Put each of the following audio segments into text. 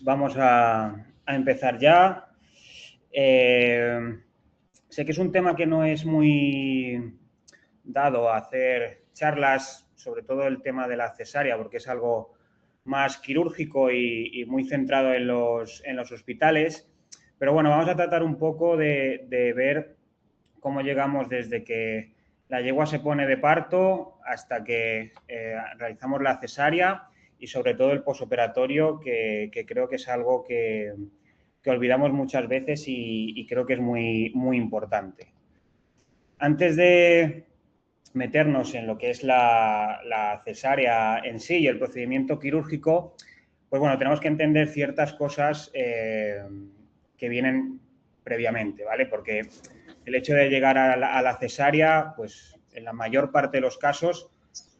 Vamos a empezar ya. Sé que es un tema que no es muy dado a hacer charlas, sobre todo el tema de la cesárea, porque es algo más quirúrgico y muy centrado en los hospitales. Pero bueno, vamos a tratar un poco de ver cómo llegamos desde que la yegua se pone de parto hasta que realizamos la cesárea y sobre todo el posoperatorio, que creo que es algo que olvidamos muchas veces y creo que es muy importante. Antes de meternos en lo que es la cesárea en sí y el procedimiento quirúrgico, pues bueno, tenemos que entender ciertas cosas que vienen previamente, ¿vale? Porque el hecho de llegar a la cesárea, pues en la mayor parte de los casos,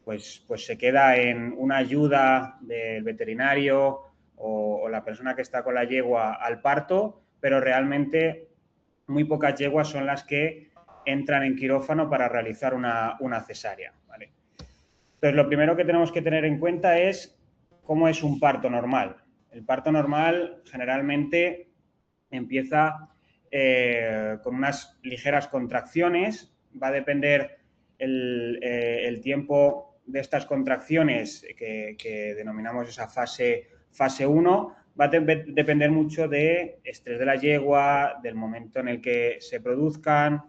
pues se queda en una ayuda del veterinario o la persona que está con la yegua al parto, pero realmente muy pocas yeguas son las que entran en quirófano para realizar una cesárea, ¿vale? Entonces, lo primero que tenemos que tener en cuenta es cómo es un parto normal. El parto normal generalmente empieza con unas ligeras contracciones, va a depender el tiempo de estas contracciones que denominamos esa fase 1, va a depender mucho de estrés de la yegua, del momento en el que se produzcan.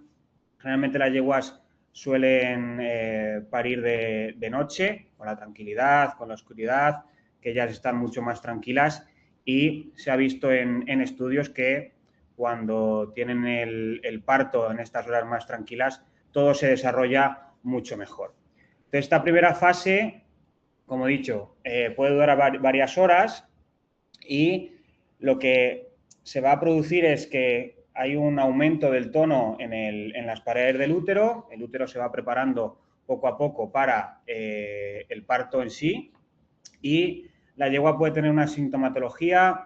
Generalmente las yeguas suelen parir de noche, con la tranquilidad, con la oscuridad, que ellas están mucho más tranquilas y se ha visto en estudios que cuando tienen el parto en estas horas más tranquilas, todo se desarrolla mucho mejor. Entonces, esta primera fase, como he dicho, puede durar varias horas y lo que se va a producir es que hay un aumento del tono en las paredes del útero, el útero se va preparando poco a poco para el parto en sí y la yegua puede tener una sintomatología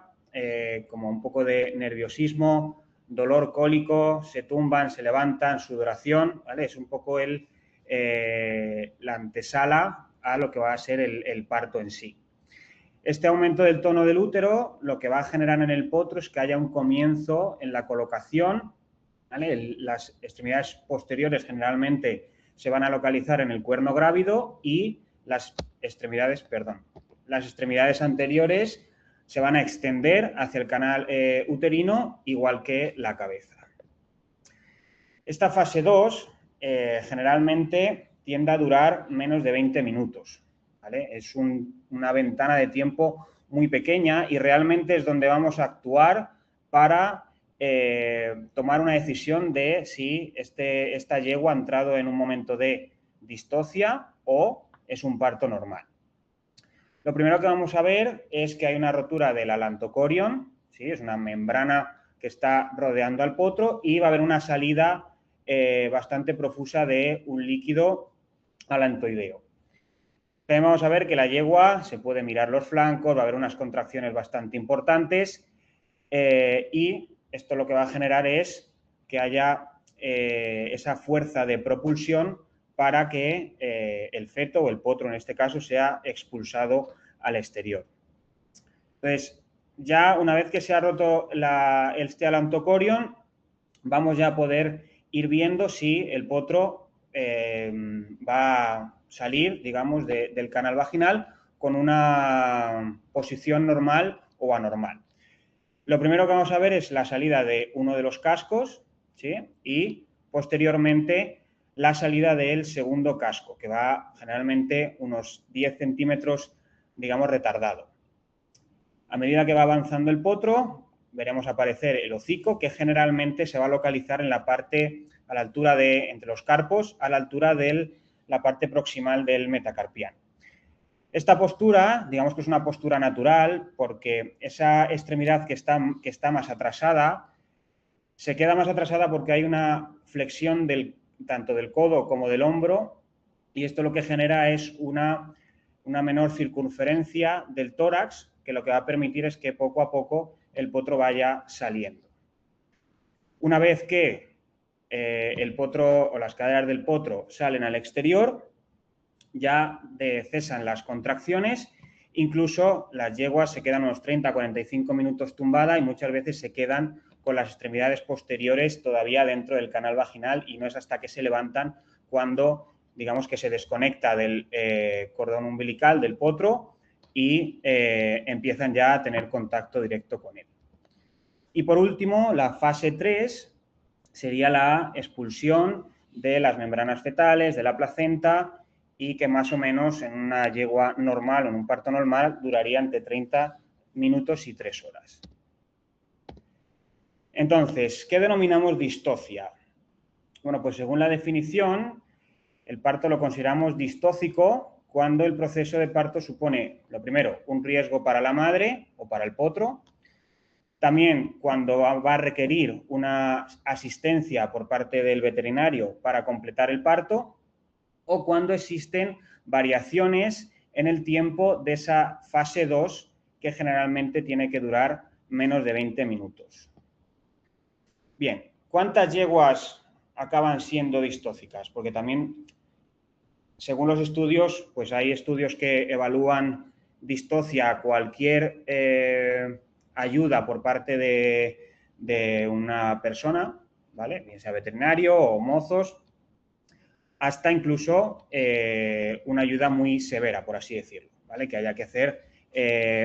como un poco de nerviosismo, dolor cólico, se tumban, se levantan, sudoración, ¿vale? Es un poco la antesala a lo que va a ser el parto en sí. Este aumento del tono del útero lo que va a generar en el potro es que haya un comienzo en la colocación, ¿vale? Las extremidades posteriores generalmente se van a localizar en el cuerno grávido y las extremidades anteriores se van a extender hacia el canal uterino, igual que la cabeza. Esta fase 2 generalmente tiende a durar menos de 20 minutos. ¿Vale? Es una ventana de tiempo muy pequeña y realmente es donde vamos a actuar para tomar una decisión de si esta yegua ha entrado en un momento de distocia o es un parto normal. Lo primero que vamos a ver es que hay una rotura del alantocorion, ¿sí? Es una membrana que está rodeando al potro y va a haber una salida bastante profusa de un líquido alantoideo. También vamos a ver que la yegua se puede mirar los flancos, va a haber unas contracciones bastante importantes y esto lo que va a generar es que haya esa fuerza de propulsión para que el feto o el potro en este caso sea expulsado al exterior. Entonces, ya una vez que se ha roto este alantocorion, vamos ya a poder ir viendo si el potro va a salir, digamos, del canal vaginal con una posición normal o anormal. Lo primero que vamos a ver es la salida de uno de los cascos, ¿sí? Y posteriormente la salida del segundo casco, que va generalmente unos 10 centímetros, digamos, retardado. A medida que va avanzando el potro, veremos aparecer el hocico, que generalmente se va a localizar en la parte, a la altura de, entre los carpos, a la altura de la parte proximal del metacarpiano. Esta postura, digamos que es una postura natural, porque esa extremidad que está más atrasada, se queda más atrasada porque hay una flexión tanto del codo como del hombro, y esto lo que genera es una menor circunferencia del tórax, que lo que va a permitir es que poco a poco el potro vaya saliendo. Una vez que el potro o las caderas del potro salen al exterior, ya cesan las contracciones Incluso las yeguas se quedan unos 30-45 minutos tumbadas y muchas veces se quedan con las extremidades posteriores todavía dentro del canal vaginal y no es hasta que se levantan cuando, digamos, que se desconecta del cordón umbilical del potro y empiezan ya a tener contacto directo con él. Y por último, la fase 3 sería la expulsión de las membranas fetales, de la placenta, y que más o menos en una yegua normal o en un parto normal duraría entre 30 minutos y 3 horas. Entonces, ¿qué denominamos distocia? Bueno, pues según la definición, el parto lo consideramos distócico cuando el proceso de parto supone, lo primero, un riesgo para la madre o para el potro. También cuando va a requerir una asistencia por parte del veterinario para completar el parto o cuando existen variaciones en el tiempo de esa fase 2 que generalmente tiene que durar menos de 20 minutos. Bien, ¿cuántas yeguas acaban siendo distócicas? Porque también, según los estudios, pues hay estudios que evalúan distocia a cualquier ayuda por parte de una persona, ¿vale? Bien sea veterinario o mozos, hasta incluso una ayuda muy severa, por así decirlo, ¿vale? Que haya que hacer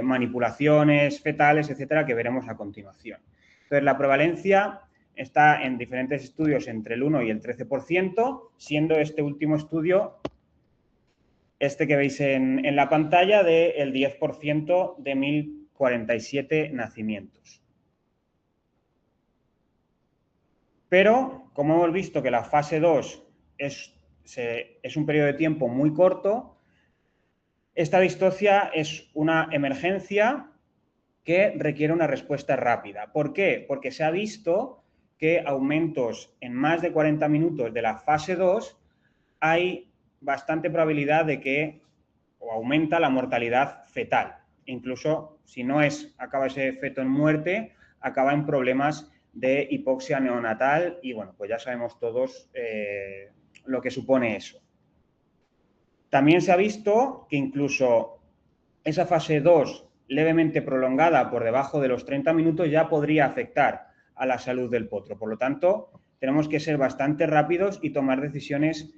manipulaciones fetales, etcétera, que veremos a continuación. Entonces, la prevalencia está en diferentes estudios entre el 1 y el 13%, siendo este último estudio, este que veis en la pantalla, del 10% de 1047 nacimientos. Pero, como hemos visto que la fase 2 es un periodo de tiempo muy corto, esta distocia es una emergencia que requiere una respuesta rápida. ¿Por qué? Porque se ha visto que aumentos en más de 40 minutos de la fase 2 hay bastante probabilidad de que aumenta la mortalidad fetal. Incluso si no acaba ese feto en muerte, acaba en problemas de hipoxia neonatal y bueno, pues ya sabemos todos lo que supone eso. También se ha visto que incluso esa fase 2 levemente prolongada por debajo de los 30 minutos ya podría afectar a la salud del potro. Por lo tanto, tenemos que ser bastante rápidos y tomar decisiones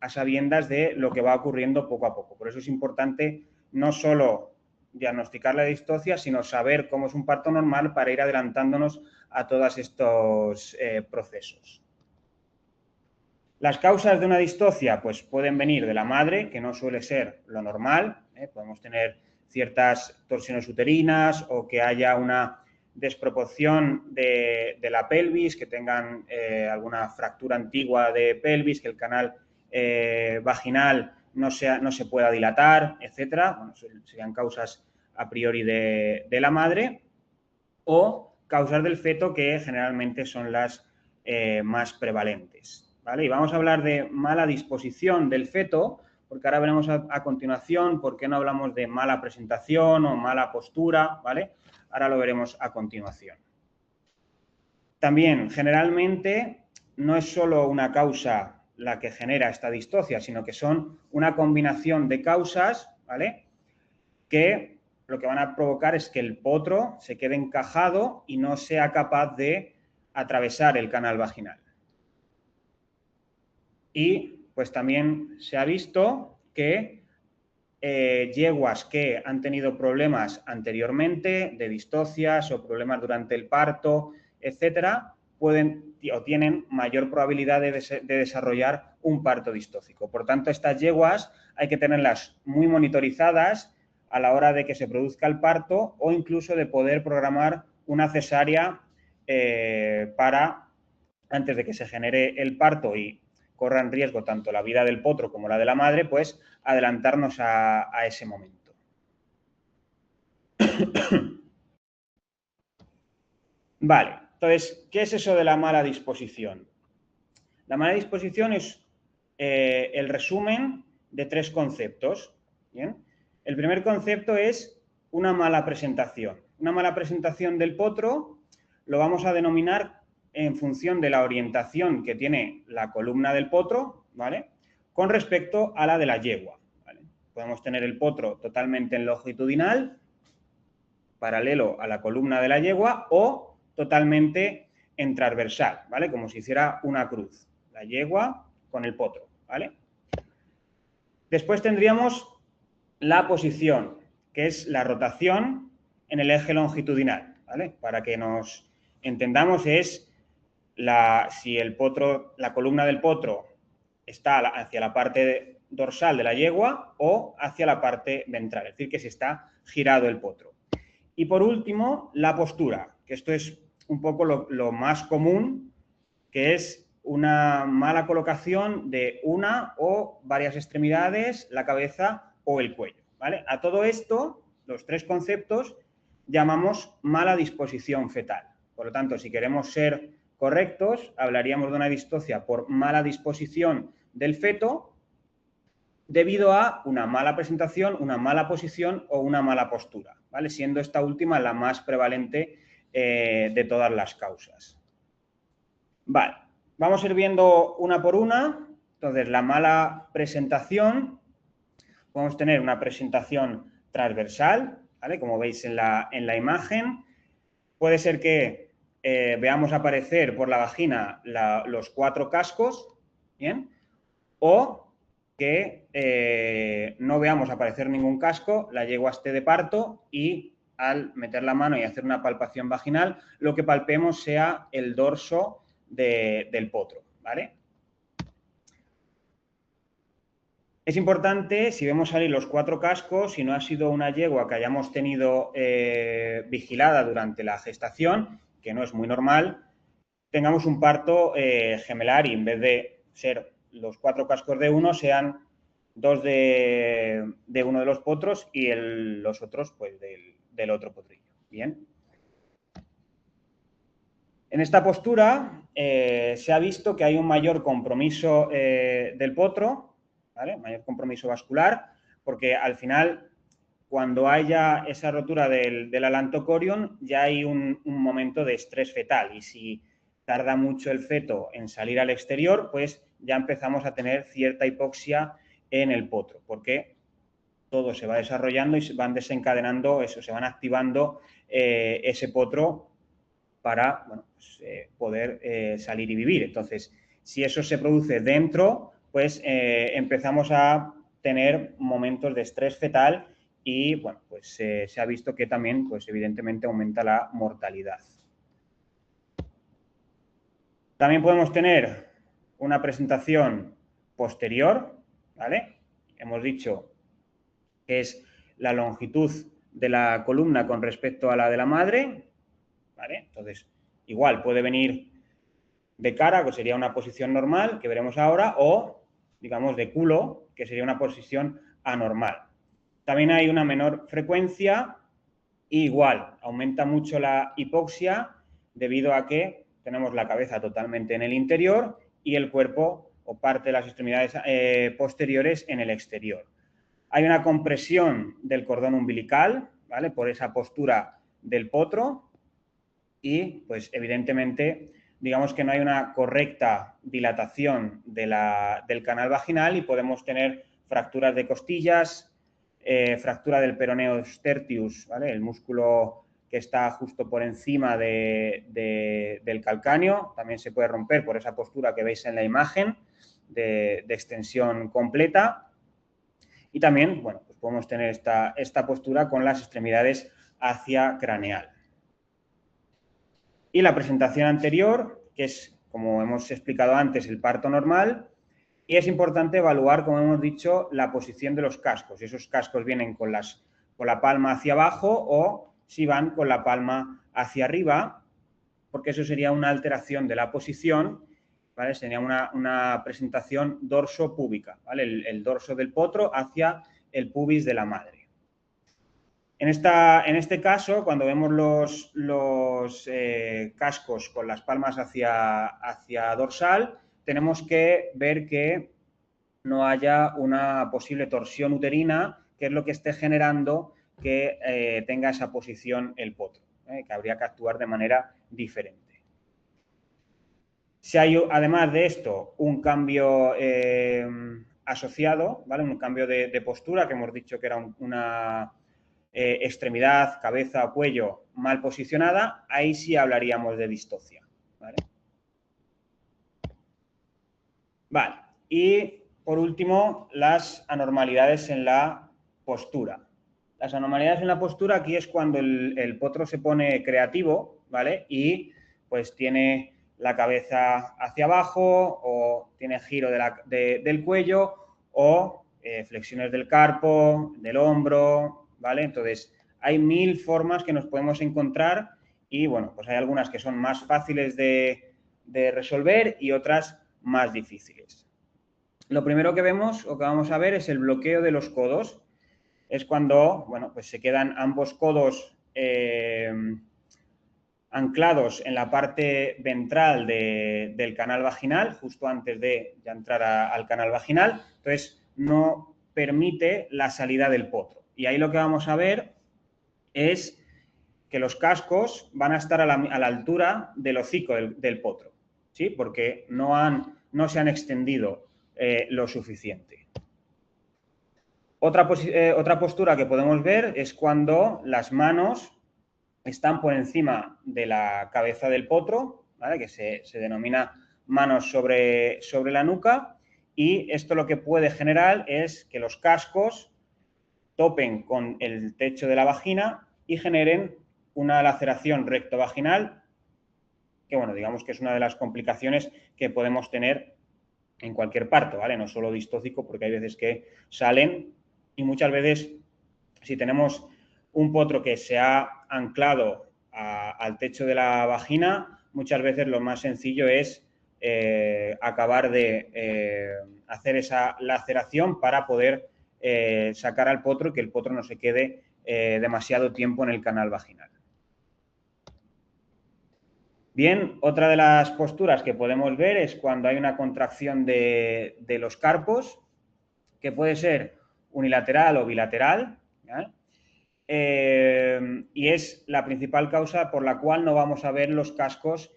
a sabiendas de lo que va ocurriendo poco a poco. Por eso es importante no solo diagnosticar la distocia, sino saber cómo es un parto normal para ir adelantándonos a todos estos procesos. Las causas de una distocia pues pueden venir de la madre, que no suele ser lo normal, podemos tener ciertas torsiones uterinas o que haya una desproporción de la pelvis, que tengan alguna fractura antigua de pelvis, que el canal vaginal no se pueda dilatar, etcétera. Bueno, serían causas a priori de la madre o causas del feto, que generalmente son las más prevalentes. ¿Vale? Y vamos a hablar de mala disposición del feto, porque ahora veremos a continuación por qué no hablamos de mala presentación o mala postura, ¿vale? Ahora lo veremos a continuación. También, generalmente, no es solo una causa la que genera esta distocia, sino que son una combinación de causas, ¿vale? Que lo que van a provocar es que el potro se quede encajado y no sea capaz de atravesar el canal vaginal. Y pues también se ha visto que yeguas que han tenido problemas anteriormente de distocias o problemas durante el parto, etcétera, pueden o tienen mayor probabilidad de desarrollar un parto distócico. Por tanto, estas yeguas hay que tenerlas muy monitorizadas a la hora de que se produzca el parto o incluso de poder programar una cesárea para, antes de que se genere el parto y corra en riesgo tanto la vida del potro como la de la madre, pues adelantarnos a ese momento. Vale, entonces, ¿qué es eso de la mala disposición? La mala disposición es el resumen de 3 conceptos. ¿Bien? El primer concepto es una mala presentación. Una mala presentación del potro lo vamos a denominar en función de la orientación que tiene la columna del potro, ¿vale? Con respecto a la de la yegua, ¿vale? podemos tener el potro totalmente en longitudinal, paralelo a la columna de la yegua, o totalmente en transversal, ¿vale? Como si hiciera una cruz, la yegua con el potro, ¿vale? Después tendríamos la posición, que es la rotación en el eje longitudinal, ¿vale? Para que nos entendamos es si el potro, la columna del potro está hacia la parte dorsal de la yegua o hacia la parte ventral, es decir, que si está girado el potro. Y por último, la postura, que esto es un poco lo más común, que es una mala colocación de una o varias extremidades, la cabeza o el cuello, ¿vale? A todo esto, los tres conceptos, llamamos mala disposición fetal. Por lo tanto, si queremos ser correctos, hablaríamos de una distocia por mala disposición del feto debido a una mala presentación, una mala posición o una mala postura, ¿vale? Siendo esta última la más prevalente de todas las causas. Vale, vamos a ir viendo una por una. Entonces, la mala presentación, podemos tener una presentación transversal, ¿vale? Como veis en la imagen. Puede ser que veamos aparecer por la vagina los 4 cascos, ¿bien? O que no veamos aparecer ningún casco, la yegua esté de parto y al meter la mano y hacer una palpación vaginal, lo que palpemos sea el dorso del potro, ¿vale? Es importante, si vemos salir los 4 cascos, si no ha sido una yegua que hayamos tenido vigilada durante la gestación, que no es muy normal, tengamos un parto gemelar y en vez de ser los 4 cascos de uno, sean 2 de uno de los potros y los otros pues del otro potrillo. Bien. En esta postura se ha visto que hay un mayor compromiso del potro, ¿vale? Mayor compromiso vascular, porque al final, cuando haya esa rotura del alantocorion, ya hay un momento de estrés fetal y si tarda mucho el feto en salir al exterior, pues ya empezamos a tener cierta hipoxia en el potro, porque todo se va desarrollando y se van desencadenando eso, se van activando ese potro para bueno, pues, poder salir y vivir. Entonces, si eso se produce dentro, pues empezamos a tener momentos de estrés fetal y, bueno, pues se ha visto que también, pues evidentemente, aumenta la mortalidad. También podemos tener una presentación posterior, ¿vale? Hemos dicho que es la longitud de la columna con respecto a la de la madre, ¿vale? Entonces, igual puede venir de cara, que sería una posición normal, que veremos ahora, o, digamos, de culo, que sería una posición anormal. También hay una menor frecuencia y igual, aumenta mucho la hipoxia debido a que tenemos la cabeza totalmente en el interior y el cuerpo o parte de las extremidades posteriores en el exterior. Hay una compresión del cordón umbilical, ¿vale? Por esa postura del potro y, pues, evidentemente, digamos que no hay una correcta dilatación del canal vaginal y podemos tener fracturas de costillas, fractura del peroneo tertius, ¿vale? El músculo que está justo por encima del calcáneo, también se puede romper por esa postura que veis en la imagen de extensión completa. Y también, bueno, pues podemos tener esta postura con las extremidades hacia craneal. Y la presentación anterior, que es, como hemos explicado antes, el parto normal, y es importante evaluar, como hemos dicho, la posición de los cascos. Si esos cascos vienen con la palma hacia abajo o si van con la palma hacia arriba, porque eso sería una alteración de la posición, ¿vale? Sería una presentación dorso-púbica, ¿vale? El dorso del potro hacia el pubis de la madre. En este caso, cuando vemos los cascos con las palmas hacia dorsal, tenemos que ver que no haya una posible torsión uterina, que es lo que esté generando que tenga esa posición el potro, que habría que actuar de manera diferente. Si hay, además de esto, un cambio asociado, ¿vale? Un cambio de postura, que hemos dicho que era una extremidad, cabeza o cuello mal posicionada, ahí sí hablaríamos de distocia, ¿vale? Vale, y por último, las anormalidades en la postura. Las anormalidades en la postura aquí es cuando el potro se pone creativo, ¿vale? Y pues tiene la cabeza hacia abajo o tiene giro del cuello o flexiones del carpo, del hombro, ¿vale? Entonces, hay 1000 formas que nos podemos encontrar y, bueno, pues hay algunas que son más fáciles de resolver y otras más difíciles. Lo primero que vemos o que vamos a ver es el bloqueo de los codos. Es cuando, bueno, pues se quedan ambos codos anclados en la parte ventral del canal vaginal, justo antes de ya entrar al canal vaginal. Entonces, no permite la salida del potro. Y ahí lo que vamos a ver es que los cascos van a estar a la altura del hocico del potro, ¿sí? Porque no se han extendido lo suficiente. Otra postura que podemos ver es cuando las manos están por encima de la cabeza del potro, ¿vale? Que se denomina manos sobre la nuca, y esto lo que puede generar es que los cascos topen con el techo de la vagina y generen una laceración rectovaginal, que, bueno, digamos que es una de las complicaciones que podemos tener en cualquier parto, ¿vale? No solo distócico, porque hay veces que salen y muchas veces, si tenemos un potro que se ha anclado al techo de la vagina, muchas veces lo más sencillo es acabar de hacer esa laceración para poder sacar al potro y que el potro no se quede demasiado tiempo en el canal vaginal. Bien, otra de las posturas que podemos ver es cuando hay una contracción de los carpos, que puede ser unilateral o bilateral, ¿vale? Y es la principal causa por la cual no vamos a ver los cascos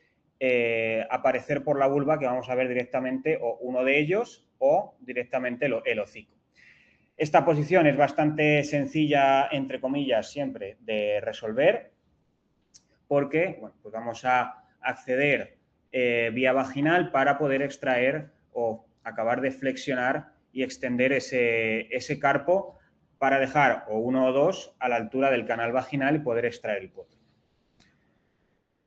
aparecer por la vulva, que vamos a ver directamente o uno de ellos o directamente el hocico. Esta posición es bastante sencilla, entre comillas, siempre de resolver, porque, bueno, pues vamos a acceder vía vaginal para poder extraer o acabar de flexionar y extender ese carpo para dejar o uno o dos a la altura del canal vaginal y poder extraer el potro.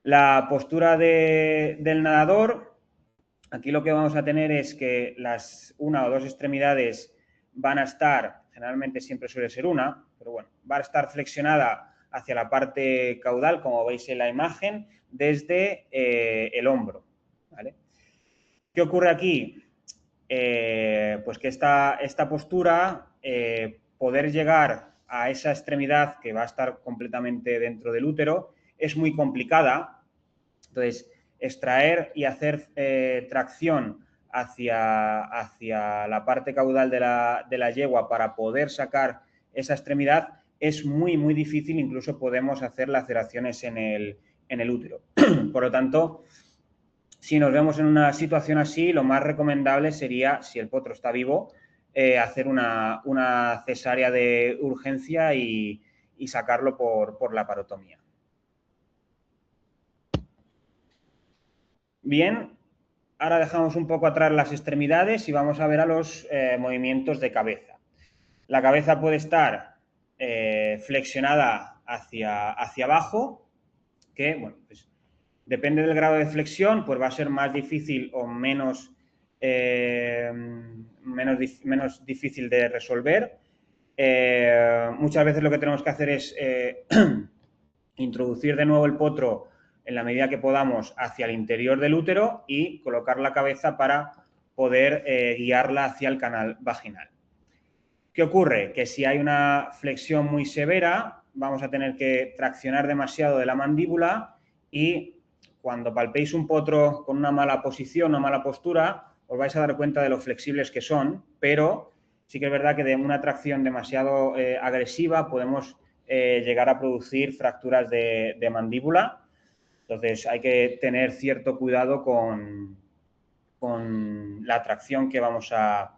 La postura del nadador, aquí lo que vamos a tener es que las una o dos extremidades van a estar, generalmente siempre suele ser una, pero bueno, va a estar flexionada hacia la parte caudal, como veis en la imagen, desde el hombro, ¿vale? ¿Qué ocurre aquí? Pues que esta postura, poder llegar a esa extremidad que va a estar completamente dentro del útero, es muy complicada. Entonces, extraer y hacer tracción hacia la parte caudal de la yegua para poder sacar esa extremidad es muy, muy difícil. Incluso podemos hacer laceraciones en el útero. Por lo tanto, si nos vemos en una situación así, lo más recomendable sería, si el potro está vivo, hacer una cesárea de urgencia y sacarlo por laparotomía. Bien, ahora dejamos un poco atrás las extremidades y vamos a ver a los movimientos de cabeza. La cabeza puede estar flexionada hacia abajo, que, bueno, pues depende del grado de flexión, pues va a ser más difícil o menos difícil de resolver. Muchas veces lo que tenemos que hacer es introducir de nuevo el potro en la medida que podamos hacia el interior del útero y colocar la cabeza para poder guiarla hacia el canal vaginal. ¿Qué ocurre? Que si hay una flexión muy severa, vamos a tener que traccionar demasiado de la mandíbula y cuando palpéis un potro con una mala posición, una mala postura, os vais a dar cuenta de lo flexibles que son, pero sí que es verdad que de una tracción demasiado agresiva podemos llegar a producir fracturas de mandíbula. Entonces hay que tener cierto cuidado con la tracción que vamos a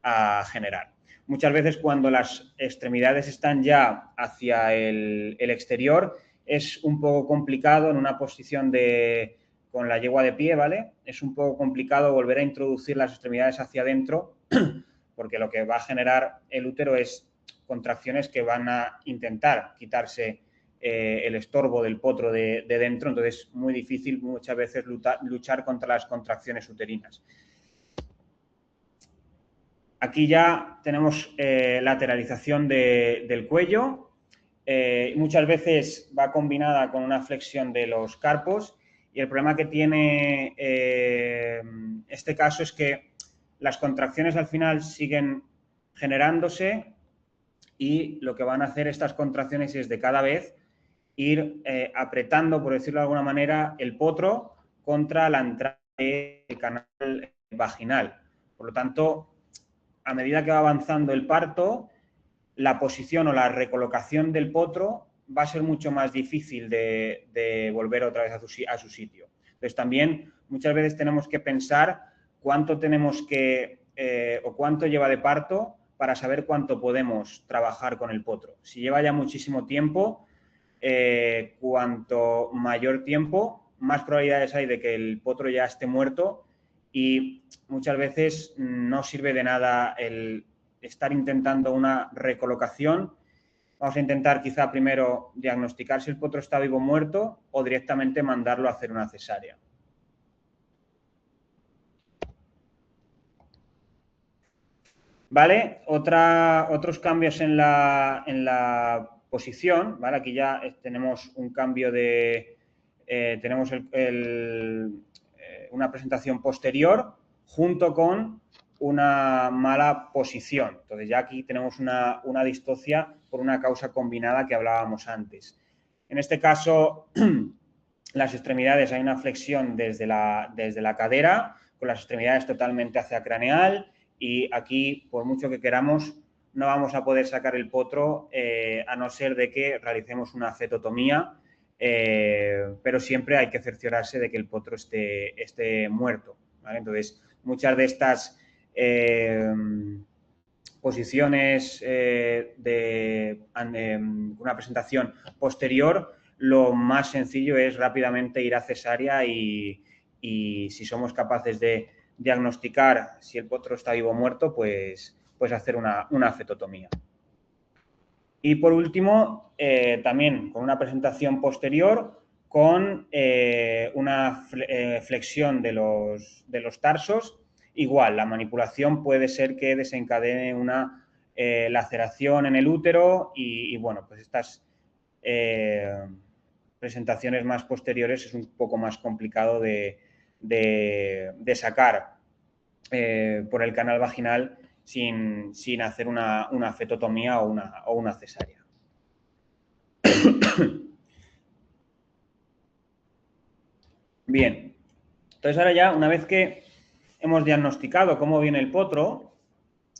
a generar. Muchas veces cuando las extremidades están ya hacia el exterior es un poco complicado en una posición con la yegua de pie, ¿vale? Es un poco complicado volver a introducir las extremidades hacia adentro porque lo que va a generar el útero es contracciones que van a intentar quitarse el estorbo del potro de dentro, entonces es muy difícil muchas veces luchar contra las contracciones uterinas. Aquí ya tenemos lateralización del cuello. Muchas veces va combinada con una flexión de los carpos y el problema que tiene este caso es que las contracciones al final siguen generándose y lo que van a hacer estas contracciones es de cada vez ir apretando, por decirlo de alguna manera, el potro contra la entrada del canal vaginal. Por lo tanto, a medida que va avanzando el parto, la posición o la recolocación del potro va a ser mucho más difícil de volver otra vez a su sitio. Entonces, también muchas veces tenemos que pensar cuánto tenemos que o cuánto lleva de parto para saber cuánto podemos trabajar con el potro. Si lleva ya muchísimo tiempo, cuanto mayor tiempo, más probabilidades hay de que el potro ya esté muerto y muchas veces no sirve de nada el estar intentando una recolocación. Vamos a intentar quizá primero diagnosticar si el potro está vivo o muerto o directamente mandarlo a hacer una cesárea. ¿Vale? Otros cambios en la posición, ¿vale? Aquí ya tenemos un cambio tenemos una presentación posterior junto con una mala posición. Entonces ya aquí tenemos una distocia por una causa combinada que hablábamos antes. En este caso, las extremidades, hay una flexión desde la cadera, con las extremidades totalmente hacia craneal, y aquí, por mucho que queramos, no vamos a poder sacar el potro a no ser de que realicemos una fetotomía, pero siempre hay que cerciorarse de que el potro esté muerto, ¿vale? Entonces, muchas de estas posiciones de una presentación posterior, lo más sencillo es rápidamente ir a cesárea y si somos capaces de diagnosticar si el potro está vivo o muerto, pues hacer una fetotomía. Y por último, también con una presentación posterior con una flexión de los tarsos. Igual, la manipulación puede ser que desencadene una laceración en el útero y bueno, pues estas presentaciones más posteriores es un poco más complicado de sacar por el canal vaginal sin hacer una fetotomía o una cesárea. Bien, entonces ahora ya, una vez que hemos diagnosticado cómo viene el potro,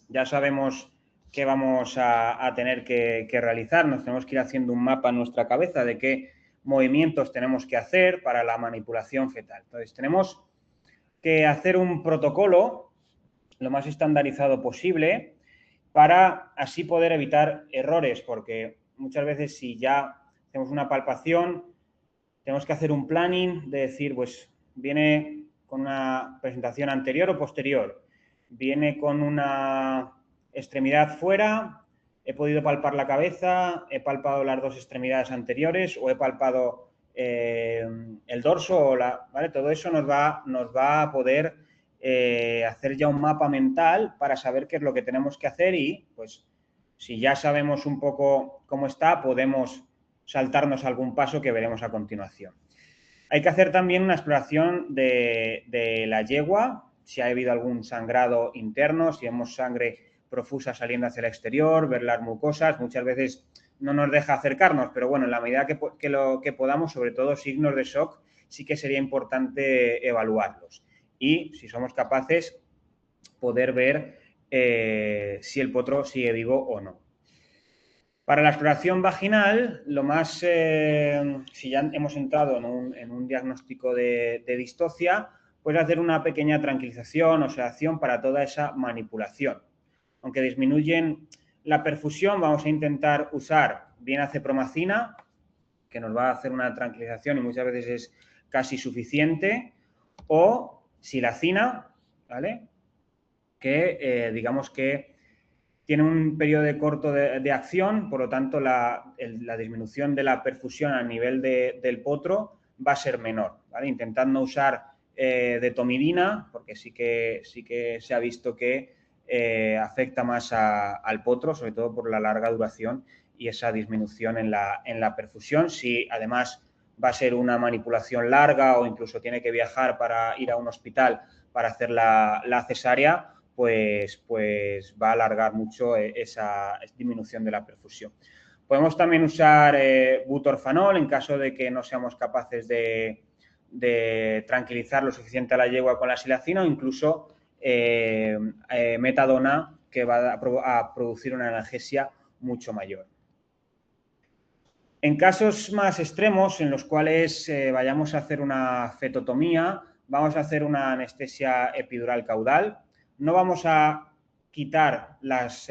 ya sabemos qué vamos a tener que realizar, nos tenemos que ir haciendo un mapa en nuestra cabeza de qué movimientos tenemos que hacer para la manipulación fetal. Entonces tenemos que hacer un protocolo lo más estandarizado posible para así poder evitar errores, porque muchas veces si ya hacemos una palpación, tenemos que hacer un planning de decir, pues viene con una presentación anterior o posterior, viene con una extremidad fuera, he podido palpar la cabeza, he palpado las dos extremidades anteriores o he palpado el dorso, ¿vale? Todo eso nos va a poder hacer ya un mapa mental para saber qué es lo que tenemos que hacer y, pues, si ya sabemos un poco cómo está, podemos saltarnos algún paso que veremos a continuación. Hay que hacer también una exploración de la yegua, si ha habido algún sangrado interno, si vemos sangre profusa saliendo hacia el exterior, ver las mucosas. Muchas veces no nos deja acercarnos, pero bueno, en la medida que podamos, sobre todo signos de shock, sí que sería importante evaluarlos. Y si somos capaces, poder ver si el potro sigue vivo o no. Para la exploración vaginal, lo más, si ya hemos entrado en un diagnóstico de distocia, pues hacer una pequeña tranquilización o sedación para toda esa manipulación. aunque disminuyen la perfusión, vamos a intentar usar bien acepromacina, que nos va a hacer una tranquilización y muchas veces es casi suficiente, o silacina, ¿vale? Que digamos que tiene un periodo corto de acción, por lo tanto la disminución de la perfusión a nivel del potro va a ser menor, ¿vale? Intentad no usar detomidina, porque sí que se ha visto que afecta más al potro, sobre todo por la larga duración y esa disminución en la perfusión. Si además va a ser una manipulación larga o incluso tiene que viajar para ir a un hospital para hacer la cesárea, pues va a alargar mucho esa disminución de la perfusión. Podemos también usar butorfanol en caso de que no seamos capaces de tranquilizar lo suficiente a la yegua con la silacina, o incluso metadona, que va a producir una analgesia mucho mayor. En casos más extremos, en los cuales vayamos a hacer una fetotomía, vamos a hacer una anestesia epidural caudal. No vamos a quitar las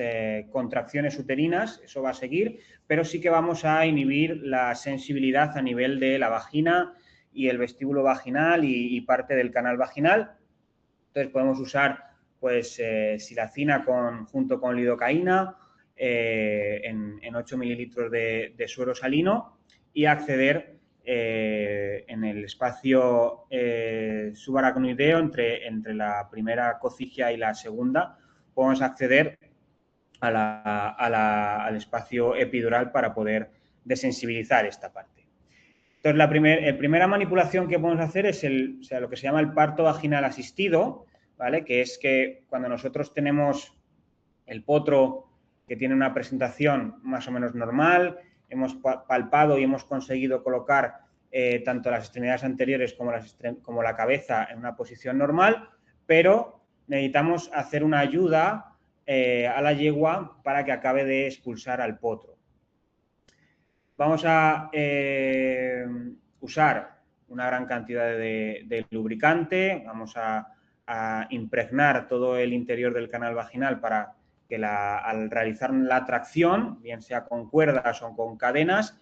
contracciones uterinas, eso va a seguir, pero sí que vamos a inhibir la sensibilidad a nivel de la vagina y el vestíbulo vaginal y parte del canal vaginal. Entonces podemos usar pues silacina junto con lidocaína en 8 mililitros de suero salino y acceder en el espacio subaracnoideo entre la primera cocigia y la segunda, podemos acceder al espacio epidural para poder desensibilizar esta parte. Entonces, la primera manipulación que podemos hacer es lo que se llama el parto vaginal asistido, ¿vale? Que es que cuando nosotros tenemos el potro que tiene una presentación más o menos normal, hemos palpado y hemos conseguido colocar tanto las extremidades anteriores como la cabeza en una posición normal, pero necesitamos hacer una ayuda a la yegua para que acabe de expulsar al potro. Vamos a usar una gran cantidad de lubricante, vamos a impregnar todo el interior del canal vaginal para que al realizar la tracción, bien sea con cuerdas o con cadenas,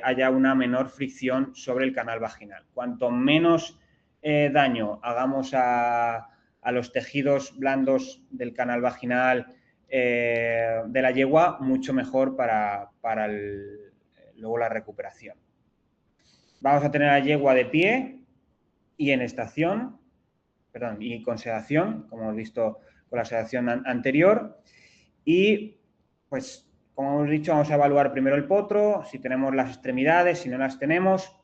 haya una menor fricción sobre el canal vaginal. Cuanto menos daño hagamos a los tejidos blandos del canal vaginal de la yegua, mucho mejor para luego la recuperación. Vamos a tener a la yegua de pie y en estación, y con sedación, como hemos visto con la sedación anterior. Y, pues, como hemos dicho, vamos a evaluar primero el potro, si tenemos las extremidades, si no las tenemos,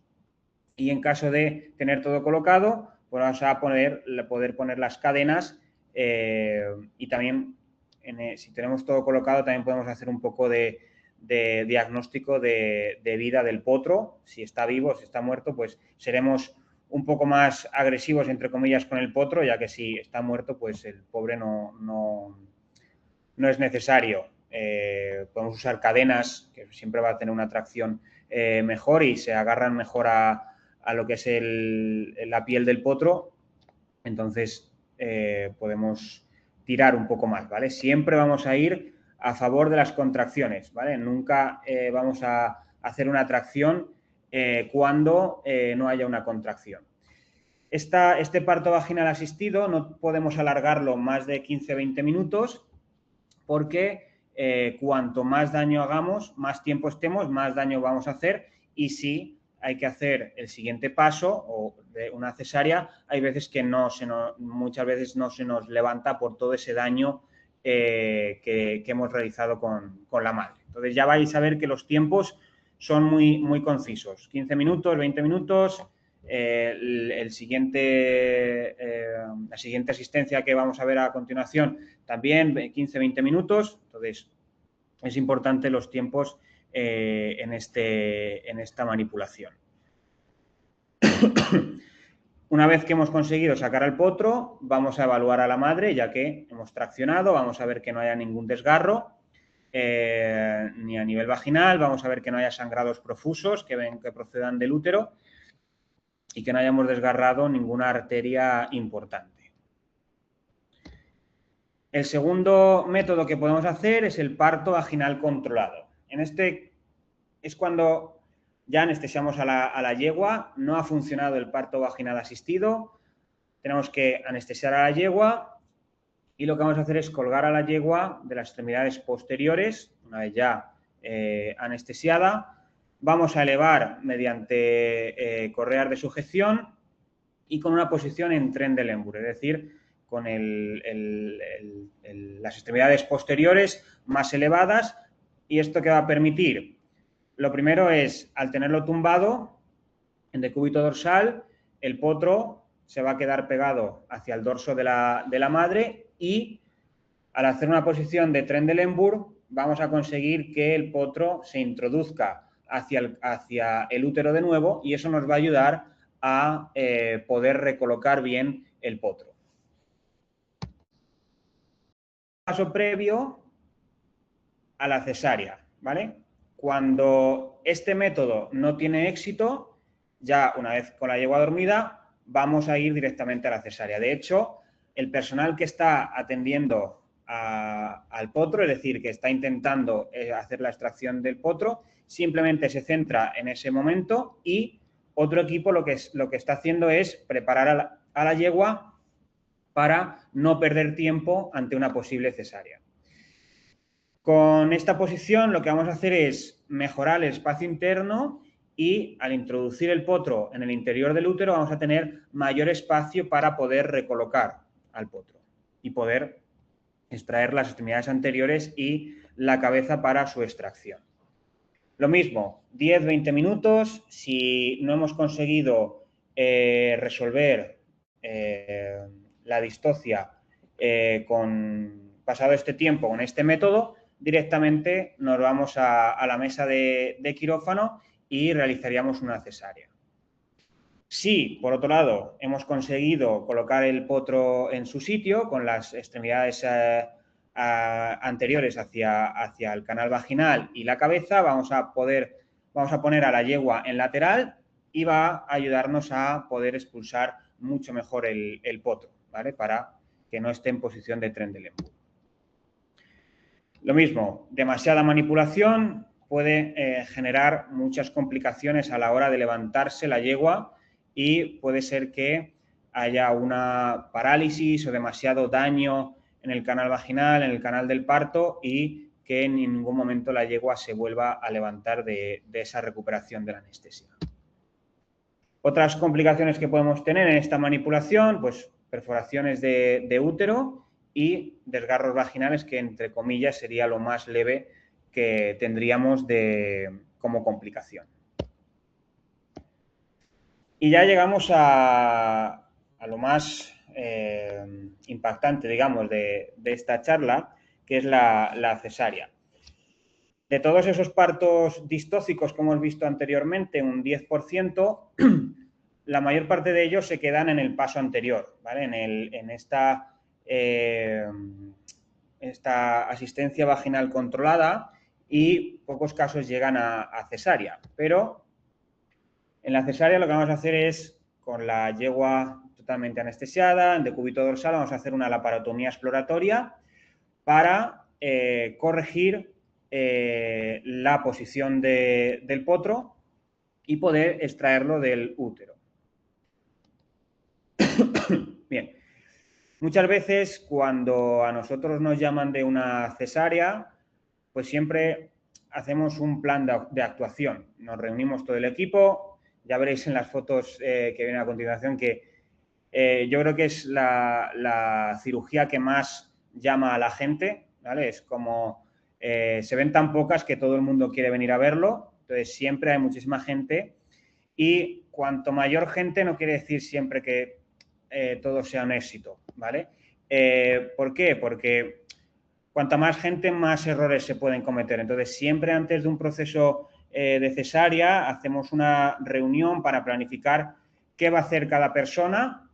y en caso de tener todo colocado, pues vamos a poder poner las cadenas y también, si tenemos todo colocado, también podemos hacer un poco de diagnóstico de vida del potro. Si está vivo, si está muerto, pues seremos un poco más agresivos, entre comillas, con el potro, ya que si está muerto, pues el pobre no es necesario. Podemos usar cadenas, que siempre va a tener una tracción mejor y se agarran mejor a lo que es la piel del potro. Entonces podemos tirar un poco más, ¿vale? Siempre vamos a ir a favor de las contracciones, ¿vale? Nunca vamos a hacer una tracción cuando no haya una contracción. Este parto vaginal asistido no podemos alargarlo más de 15-20 minutos porque cuanto más daño hagamos, más tiempo estemos, más daño vamos a hacer, y si hay que hacer el siguiente paso o de una cesárea, hay veces que muchas veces no se nos levanta por todo ese daño que hemos realizado con la madre. Entonces ya vais a ver que los tiempos son muy, muy concisos, 15 minutos, 20 minutos. La siguiente asistencia que vamos a ver a continuación también 15-20 minutos. Entonces es importante los tiempos en esta manipulación. Una vez que hemos conseguido sacar al potro, vamos a evaluar a la madre, ya que hemos traccionado, vamos a ver que no haya ningún desgarro ni a nivel vaginal, vamos a ver que no haya sangrados profusos que procedan del útero y que no hayamos desgarrado ninguna arteria importante. El segundo método que podemos hacer es el parto vaginal controlado. En este es cuando ya anestesiamos a la yegua, no ha funcionado el parto vaginal asistido, tenemos que anestesiar a la yegua y lo que vamos a hacer es colgar a la yegua de las extremidades posteriores, una vez ya anestesiada. Vamos a elevar mediante correas de sujeción y con una posición en Trendelenburg, es decir, con las extremidades posteriores más elevadas. ¿Y esto qué va a permitir? Lo primero es, al tenerlo tumbado en decúbito dorsal, el potro se va a quedar pegado hacia el dorso de la madre y al hacer una posición de Trendelenburg vamos a conseguir que el potro se introduzca hacia el útero de nuevo y eso nos va a ayudar a poder recolocar bien el potro. Paso previo a la cesárea, ¿vale? Cuando este método no tiene éxito, ya una vez con la yegua dormida, vamos a ir directamente a la cesárea. De hecho, el personal que está atendiendo al potro, es decir, que está intentando hacer la extracción del potro, simplemente se centra en ese momento y otro equipo lo que está haciendo es preparar a la yegua para no perder tiempo ante una posible cesárea. Con esta posición lo que vamos a hacer es mejorar el espacio interno y al introducir el potro en el interior del útero vamos a tener mayor espacio para poder recolocar al potro y poder extraer las extremidades anteriores y la cabeza para su extracción. Lo mismo, 10-20 minutos, si no hemos conseguido resolver la distocia pasado este tiempo con este método, directamente nos vamos a la mesa de quirófano y realizaríamos una cesárea. Si, por otro lado, hemos conseguido colocar el potro en su sitio con las extremidades anteriores hacia el canal vaginal y la cabeza, vamos a poner a la yegua en lateral y va a ayudarnos a poder expulsar mucho mejor el potro, ¿vale? Para que no esté en posición de Trendelenburg. Lo mismo, demasiada manipulación puede generar muchas complicaciones a la hora de levantarse la yegua y puede ser que haya una parálisis o demasiado daño en el canal vaginal, en el canal del parto y que en ningún momento la yegua se vuelva a levantar de esa recuperación de la anestesia. Otras complicaciones que podemos tener en esta manipulación, pues perforaciones de útero y desgarros vaginales, que entre comillas sería lo más leve que tendríamos como complicación. Y ya llegamos a lo más impactante, digamos, de esta charla, que es la cesárea. De todos esos partos distócicos que hemos visto anteriormente, un 10%, la mayor parte de ellos se quedan en el paso anterior, ¿vale? En esta asistencia vaginal controlada y pocos casos llegan a cesárea. Pero en la cesárea lo que vamos a hacer es, con la yegua totalmente anestesiada, en decúbito dorsal, vamos a hacer una laparotomía exploratoria para corregir la posición del potro y poder extraerlo del útero. Bien, muchas veces cuando a nosotros nos llaman de una cesárea, pues siempre hacemos un plan de actuación. Nos reunimos todo el equipo, ya veréis en las fotos que vienen a continuación que yo creo que es la cirugía que más llama a la gente, ¿vale? Es como se ven tan pocas que todo el mundo quiere venir a verlo, entonces siempre hay muchísima gente y cuanto mayor gente no quiere decir siempre que todo sea un éxito, ¿vale? ¿Por qué? Porque cuanta más gente, más errores se pueden cometer. Entonces, siempre antes de un proceso de cesárea hacemos una reunión para planificar qué va a hacer cada persona,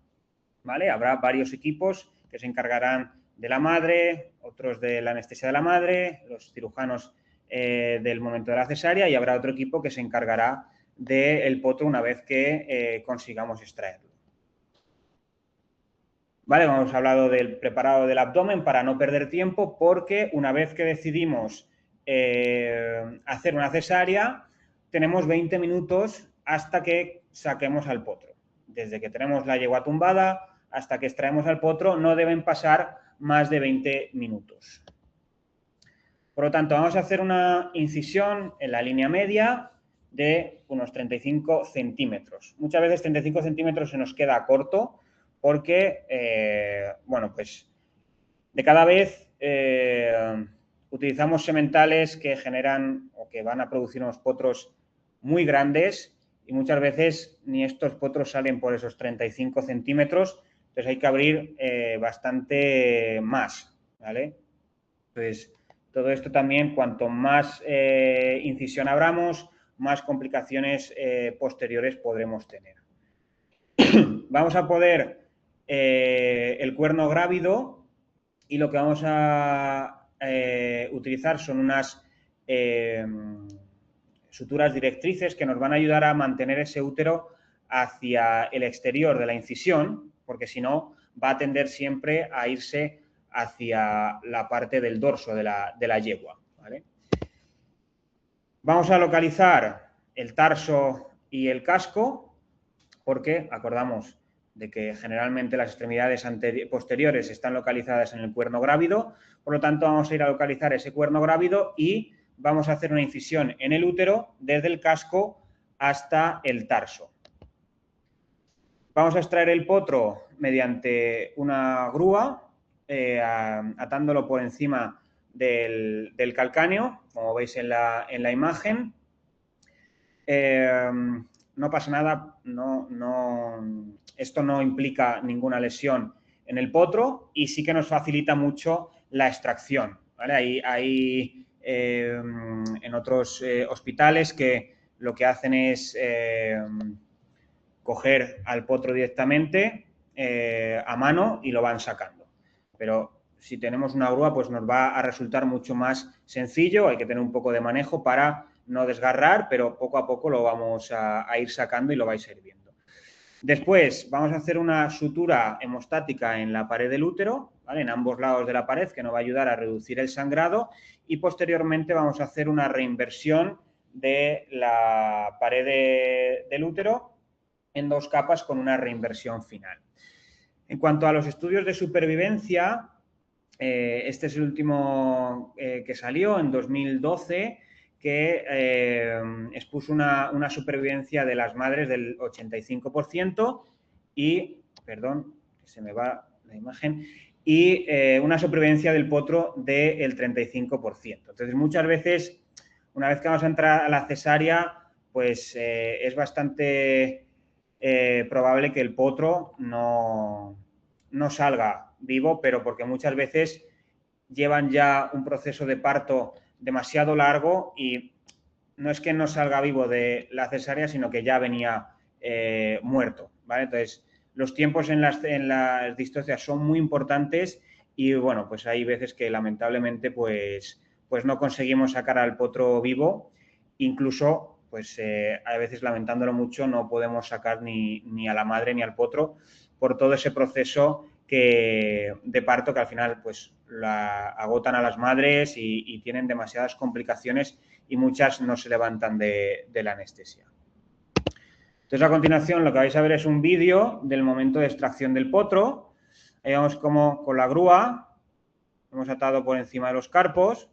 ¿vale? Habrá varios equipos que se encargarán de la madre, otros de la anestesia de la madre, los cirujanos del momento de la cesárea y habrá otro equipo que se encargará del potro una vez que consigamos extraerlo. ¿vale? Hemos hablado del preparado del abdomen para no perder tiempo, porque una vez que decidimos hacer una cesárea, tenemos 20 minutos hasta que saquemos al potro. Desde que tenemos la yegua tumbada hasta que extraemos al potro no deben pasar más de 20 minutos. Por lo tanto, vamos a hacer una incisión en la línea media de unos 35 centímetros. Muchas veces 35 centímetros se nos queda corto porque, bueno, pues de cada vez utilizamos sementales que generan o que van a producir unos potros muy grandes y muchas veces ni estos potros salen por esos 35 centímetros, entonces hay que abrir bastante más, ¿vale? Entonces, todo esto también, cuanto más incisión abramos, más complicaciones posteriores podremos tener. Vamos a poder el cuerno grávido y lo que vamos a utilizar son unas suturas directrices que nos van a ayudar a mantener ese útero hacia el exterior de la incisión, porque si no va a tender siempre a irse hacia la parte del dorso de la yegua, ¿vale? Vamos a localizar el tarso y el casco, porque acordamos de que generalmente las extremidades posteriores están localizadas en el cuerno grávido, por lo tanto vamos a ir a localizar ese cuerno grávido y vamos a hacer una incisión en el útero desde el casco hasta el tarso. Vamos a extraer el potro mediante una grúa, atándolo por encima del calcáneo, como veis en la imagen. No pasa nada, esto no implica ninguna lesión en el potro y sí que nos facilita mucho la extracción, ¿vale? Hay en otros hospitales que lo que hacen es coger al potro directamente a mano y lo van sacando. Pero si tenemos una grúa, pues nos va a resultar mucho más sencillo, hay que tener un poco de manejo para no desgarrar, pero poco a poco lo vamos a ir sacando y lo vais a ir viendo. Después vamos a hacer una sutura hemostática en la pared del útero, ¿vale? En ambos lados de la pared, que nos va a ayudar a reducir el sangrado, y posteriormente vamos a hacer una reinversión de la pared del útero en 2 capas con una reinversión final. En cuanto a los estudios de supervivencia, este es el último que salió en 2012, que expuso una supervivencia de las madres del 85% y, perdón, que se me va la imagen, y una supervivencia del potro del 35%. Entonces, muchas veces, una vez que vamos a entrar a la cesárea, pues es bastante probable que el potro no salga vivo, pero porque muchas veces llevan ya un proceso de parto demasiado largo y no es que no salga vivo de la cesárea, sino que ya venía muerto, ¿vale? Entonces, los tiempos en las distocias son muy importantes y, bueno, pues hay veces que lamentablemente pues no conseguimos sacar al potro vivo, incluso pues a veces, lamentándolo mucho, no podemos sacar ni a la madre ni al potro por todo ese proceso de parto que al final pues la agotan a las madres y tienen demasiadas complicaciones y muchas no se levantan de la anestesia. Entonces, a continuación, lo que vais a ver es un vídeo del momento de extracción del potro. Ahí vemos como con la grúa hemos atado por encima de los carpos.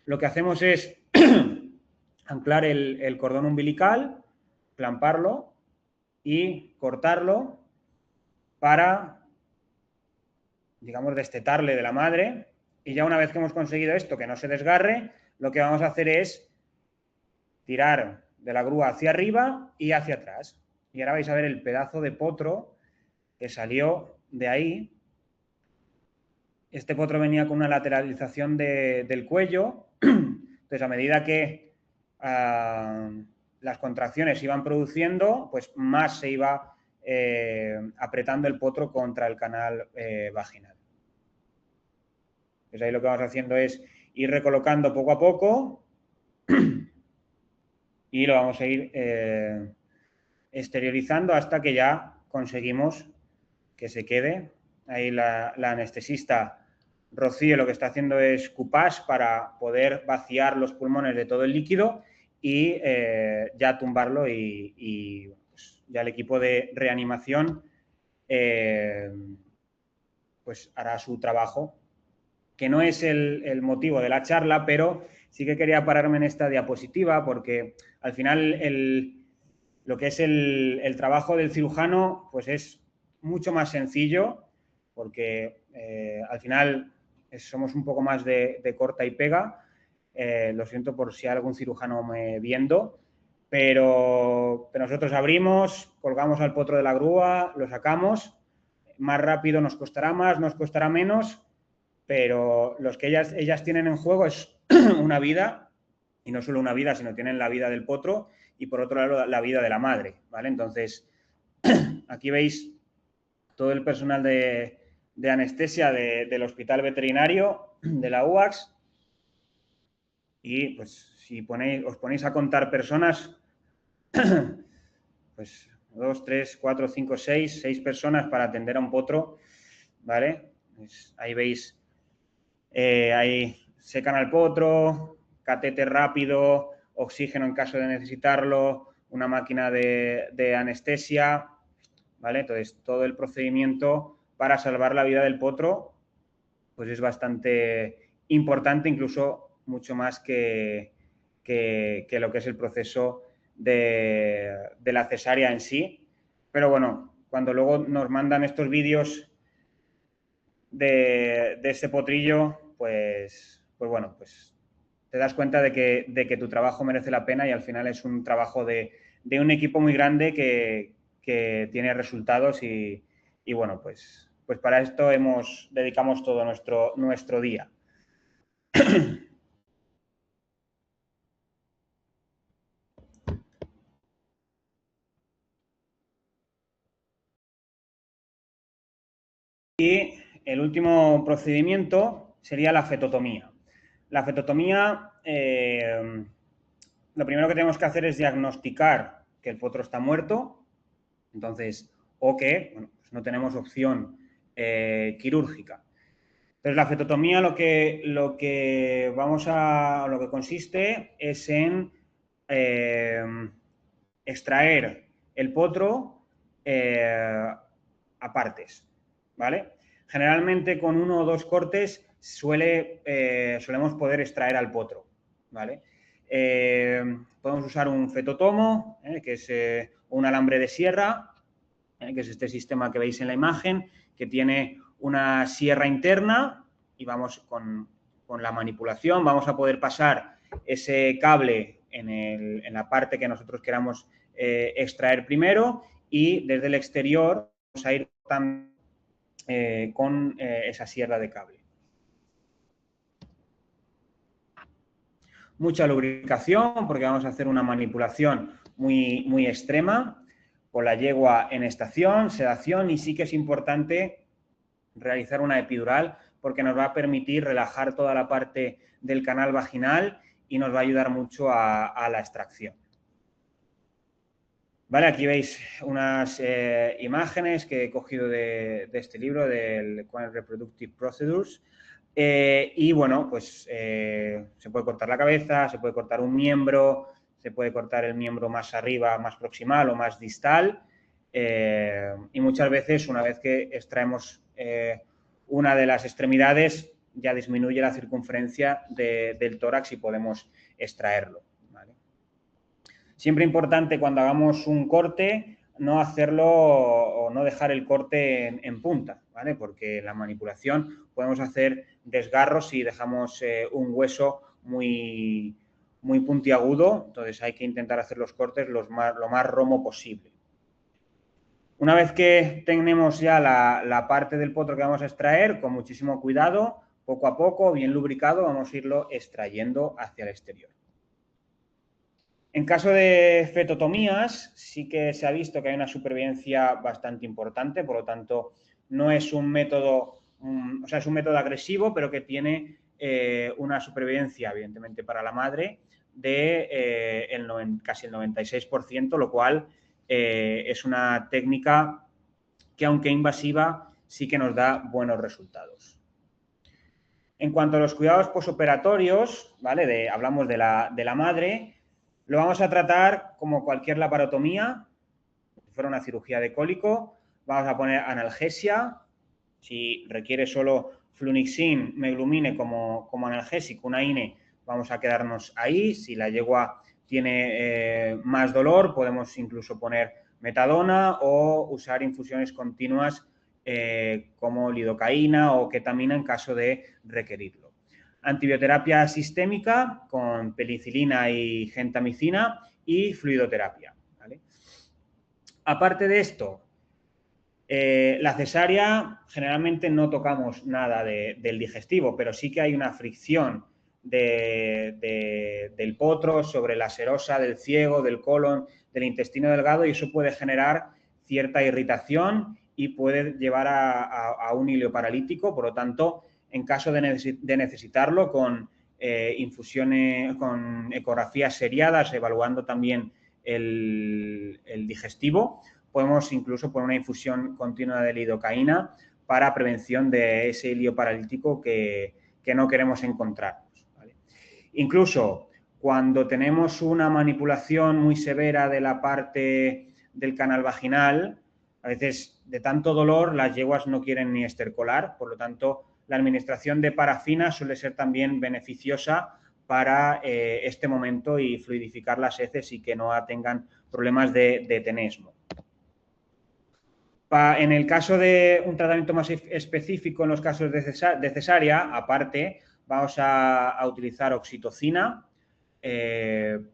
Lo que hacemos es anclar el cordón umbilical, clamparlo y cortarlo para, digamos, destetarle de la madre. Y ya una vez que hemos conseguido esto, que no se desgarre, lo que vamos a hacer es tirar de la grúa hacia arriba y hacia atrás. Y ahora vais a ver el pedazo de potro que salió de ahí. Este potro venía con una lateralización del cuello. Entonces, a medida que las contracciones iban produciendo, pues más se iba apretando el potro contra el canal vaginal. Pues ahí lo que vamos haciendo es ir recolocando poco a poco y lo vamos a ir exteriorizando hasta que ya conseguimos que se quede. Ahí la anestesista Rocío lo que está haciendo es cupage para poder vaciar los pulmones de todo el líquido y ya tumbarlo y pues, ya el equipo de reanimación pues hará su trabajo, que no es el motivo de la charla, pero sí que quería pararme en esta diapositiva porque al final lo que es el trabajo del cirujano pues es mucho más sencillo porque al final somos un poco más de corta y pega. Lo siento por si hay algún cirujano me viendo, pero nosotros abrimos, colgamos al potro de la grúa, lo sacamos, más rápido nos costará más, nos costará menos, pero los que ellas tienen en juego es una vida, y no solo una vida, sino tienen la vida del potro y por otro lado la vida de la madre, ¿vale? Entonces, aquí veis todo el personal de anestesia del hospital veterinario de la UACS y pues si os ponéis a contar personas, pues 2, 3, 4, 5, 6 personas para atender a un potro, ¿vale? Pues ahí veis, ahí secan al potro, catete rápido, oxígeno en caso de necesitarlo, una máquina de anestesia, ¿vale? Entonces, todo el procedimiento para salvar la vida del potro, pues es bastante importante, incluso mucho más que lo que es el proceso de la cesárea en sí. Pero bueno, cuando luego nos mandan estos vídeos de ese potrillo, pues bueno, pues te das cuenta de que tu trabajo merece la pena y al final es un trabajo de un equipo muy grande que tiene resultados y bueno, pues para esto dedicamos todo nuestro día. Y el último procedimiento sería la fetotomía. La fetotomía, lo primero que tenemos que hacer es diagnosticar que el potro está muerto, entonces, o que bueno, pues no tenemos opción quirúrgica. Entonces, la fetotomía lo que consiste es en extraer el potro a partes, ¿vale? Generalmente con 1 o 2 cortes solemos poder extraer al potro, ¿vale? Podemos usar un fetotomo, que es un alambre de sierra, que es este sistema que veis en la imagen, que tiene una sierra interna y vamos con la manipulación, vamos a poder pasar ese cable en la parte que nosotros queramos extraer primero y desde el exterior vamos a ir con esa sierra de cable. Mucha lubricación porque vamos a hacer una manipulación muy, muy extrema con la yegua en estación, sedación y sí que es importante realizar una epidural porque nos va a permitir relajar toda la parte del canal vaginal y nos va a ayudar mucho a la extracción. Vale, aquí veis unas imágenes que he cogido de este libro, del Equine Reproductive Procedures. Y bueno, pues se puede cortar la cabeza, se puede cortar un miembro, se puede cortar el miembro más arriba, más proximal o más distal. Y muchas veces, una vez que extraemos una de las extremidades, ya disminuye la circunferencia del tórax y podemos extraerlo. ¿Vale? Siempre importante cuando hagamos un corte no hacerlo o no dejar el corte en punta, ¿vale? Porque en la manipulación podemos hacer desgarros si dejamos un hueso muy, muy puntiagudo, entonces hay que intentar hacer los cortes lo más romo posible. Una vez que tenemos ya la parte del potro que vamos a extraer, con muchísimo cuidado, poco a poco, bien lubricado, vamos a irlo extrayendo hacia el exterior. En caso de fetotomías, sí que se ha visto que hay una supervivencia bastante importante, por lo tanto, no es un método, o sea, es un método agresivo, pero que tiene una supervivencia, evidentemente, para la madre de casi el 96%, lo cual es una técnica que aunque invasiva, sí que nos da buenos resultados. En cuanto a los cuidados posoperatorios, ¿vale? Hablamos de la madre, lo vamos a tratar como cualquier laparotomía, si fuera una cirugía de cólico, vamos a poner analgesia, si requiere solo flunixin, meglumine como analgésico, una INE, vamos a quedarnos ahí. Si la yegua tiene más dolor, podemos incluso poner metadona o usar infusiones continuas como lidocaína o ketamina en caso de requerirlo. Antibioterapia sistémica con penicilina y gentamicina y fluidoterapia, ¿vale? Aparte de esto, la cesárea, generalmente no tocamos nada del digestivo, pero sí que hay una fricción del potro sobre la serosa, del ciego, del colon, del intestino delgado, y eso puede generar cierta irritación y puede llevar a un hilio paralítico. Por lo tanto, en caso de necesitarlo, con infusiones, con ecografías seriadas, evaluando también el digestivo, podemos incluso poner una infusión continua de lidocaína para prevención de ese hilio paralítico que no queremos encontrar, ¿vale? Incluso cuando tenemos una manipulación muy severa de la parte del canal vaginal, a veces de tanto dolor las yeguas no quieren ni estercolar, por lo tanto la administración de parafina suele ser también beneficiosa para este momento y fluidificar las heces y que no tengan problemas de tenesmo. En el caso de un tratamiento más específico en los casos de cesárea, aparte, vamos a utilizar oxitocina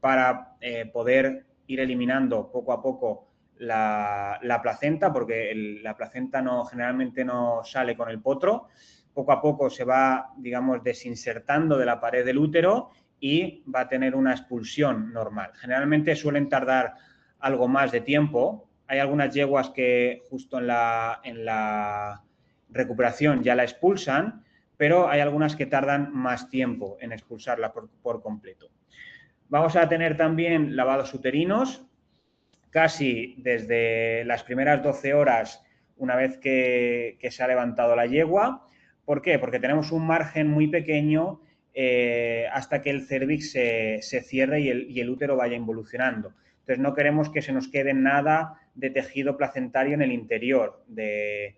para poder ir eliminando poco a poco la placenta, porque la placenta generalmente no sale con el potro. Poco a poco se va, digamos, desinsertando de la pared del útero y va a tener una expulsión normal. Generalmente suelen tardar algo más de tiempo. Hay algunas yeguas que justo en la recuperación ya la expulsan, pero hay algunas que tardan más tiempo en expulsarla por completo. Vamos a tener también lavados uterinos, casi desde las primeras 12 horas una vez que se ha levantado la yegua. ¿Por qué? Porque tenemos un margen muy pequeño hasta que el cérvix se cierre y el útero vaya involucionando. Entonces no queremos que se nos quede nada de tejido placentario en el interior del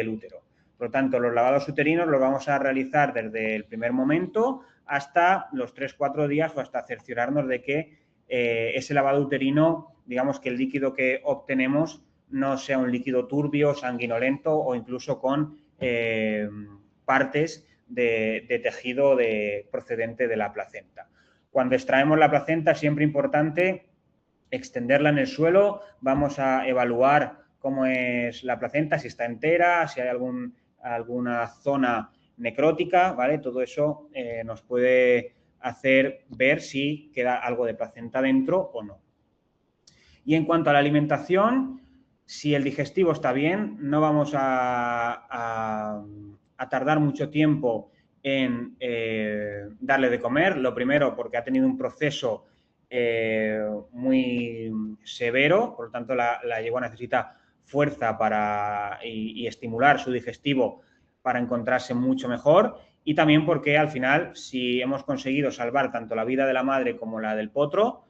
útero. Por lo tanto, los lavados uterinos los vamos a realizar desde el primer momento hasta los 3-4 días o hasta cerciorarnos de que ese lavado uterino, digamos que el líquido que obtenemos no sea un líquido turbio, sanguinolento o incluso con partes de tejido procedente de la placenta. Cuando extraemos la placenta, siempre importante extenderla en el suelo. Vamos a evaluar cómo es la placenta, si está entera, si hay alguna zona necrótica, ¿vale? Todo eso nos puede hacer ver si queda algo de placenta dentro o no. Y en cuanto a la alimentación, si el digestivo está bien, no vamos a tardar mucho tiempo en darle de comer. Lo primero, porque ha tenido un proceso muy severo, por lo tanto la yegua necesita fuerza y estimular su digestivo para encontrarse mucho mejor, y también porque al final, si hemos conseguido salvar tanto la vida de la madre como la del potro,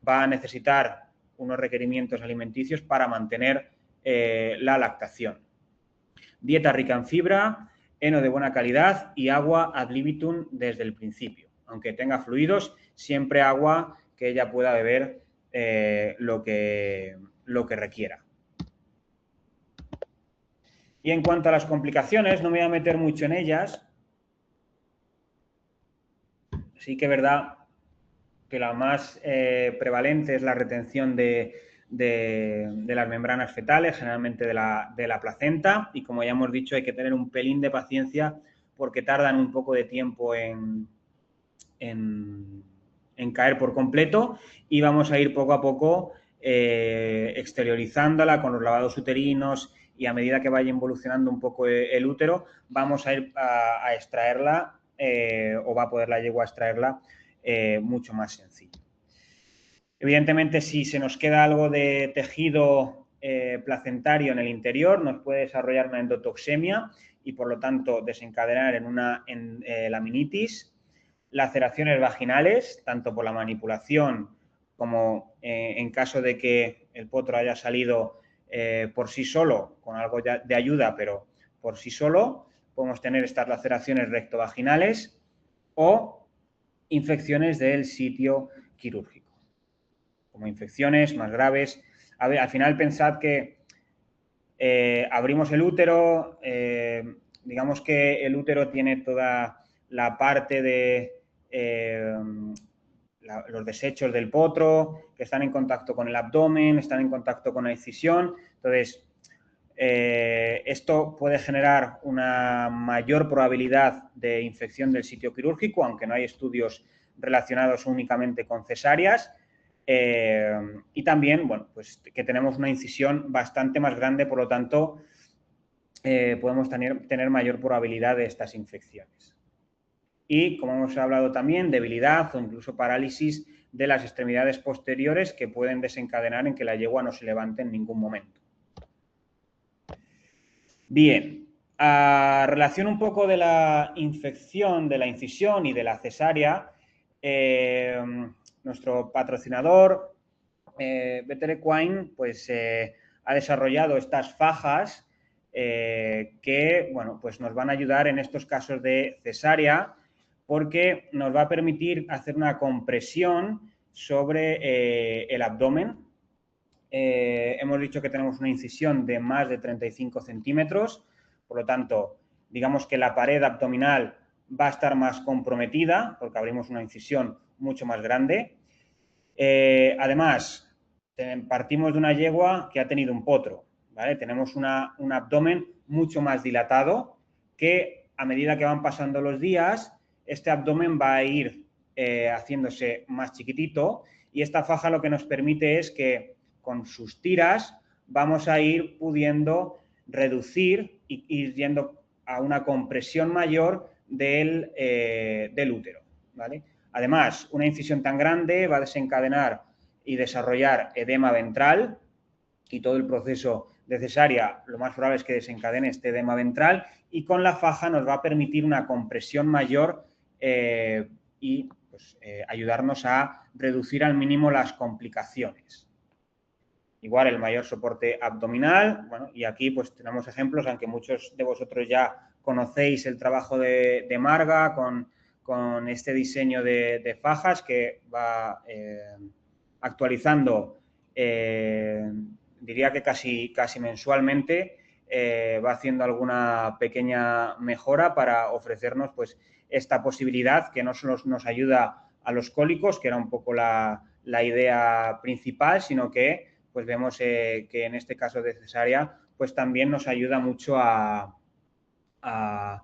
va a necesitar unos requerimientos alimenticios para mantener la lactación. Dieta rica en fibra, heno de buena calidad y agua ad libitum desde el principio. Aunque tenga fluidos, siempre agua que ella pueda beber lo que requiera. Y en cuanto a las complicaciones, no me voy a meter mucho en ellas. Sí que es verdad que la más prevalente es la retención de las membranas fetales, generalmente de la placenta, y como ya hemos dicho, hay que tener un pelín de paciencia porque tardan un poco de tiempo en caer por completo, y vamos a ir poco a poco exteriorizándola con los lavados uterinos, y a medida que vaya involucionando un poco el útero, vamos a ir a extraerla o va a poder la yegua extraerla mucho más sencillo. Evidentemente, si se nos queda algo de tejido placentario en el interior nos puede desarrollar una endotoxemia y, por lo tanto, desencadenar en una laminitis, laceraciones vaginales, tanto por la manipulación como en caso de que el potro haya salido por sí solo, con algo de ayuda, pero por sí solo, podemos tener estas laceraciones rectovaginales o infecciones del sitio quirúrgico, como infecciones más graves. A ver, al final pensad que abrimos el útero, digamos que el útero tiene toda la parte de los desechos del potro, que están en contacto con el abdomen, están en contacto con la incisión. Entonces, esto puede generar una mayor probabilidad de infección del sitio quirúrgico, aunque no hay estudios relacionados únicamente con cesáreas. Y también, bueno, pues que tenemos una incisión bastante más grande, por lo tanto, podemos tener mayor probabilidad de estas infecciones. Y, como hemos hablado también, debilidad o incluso parálisis de las extremidades posteriores que pueden desencadenar en que la yegua no se levante en ningún momento. Bien, a relación un poco de la infección, de la incisión y de la cesárea, nuestro patrocinador, Better Equine, pues ha desarrollado estas fajas que, bueno, pues nos van a ayudar en estos casos de cesárea, porque nos va a permitir hacer una compresión sobre el abdomen. Hemos dicho que tenemos una incisión de más de 35 centímetros, por lo tanto, digamos que la pared abdominal va a estar más comprometida, porque abrimos una incisión mucho más grande. Además, partimos de una yegua que ha tenido un potro, ¿vale? Tenemos un abdomen mucho más dilatado, que a medida que van pasando los días, este abdomen va a ir haciéndose más chiquitito, y esta faja lo que nos permite es que con sus tiras vamos a ir pudiendo reducir y ir yendo a una compresión mayor del útero, ¿vale? Además, una incisión tan grande va a desencadenar y desarrollar edema ventral, y todo el proceso de cesárea lo más probable es que desencadene este edema ventral, y con la faja nos va a permitir una compresión mayor y pues, ayudarnos a reducir al mínimo las complicaciones. Igual el mayor soporte abdominal, bueno, y aquí pues tenemos ejemplos, aunque muchos de vosotros ya conocéis el trabajo de Marga con este diseño de fajas que va actualizando, diría que casi mensualmente, va haciendo alguna pequeña mejora para ofrecernos pues esta posibilidad que no solo nos ayuda a los cólicos, que era un poco la idea principal, sino que pues vemos que en este caso de cesárea pues también nos ayuda mucho al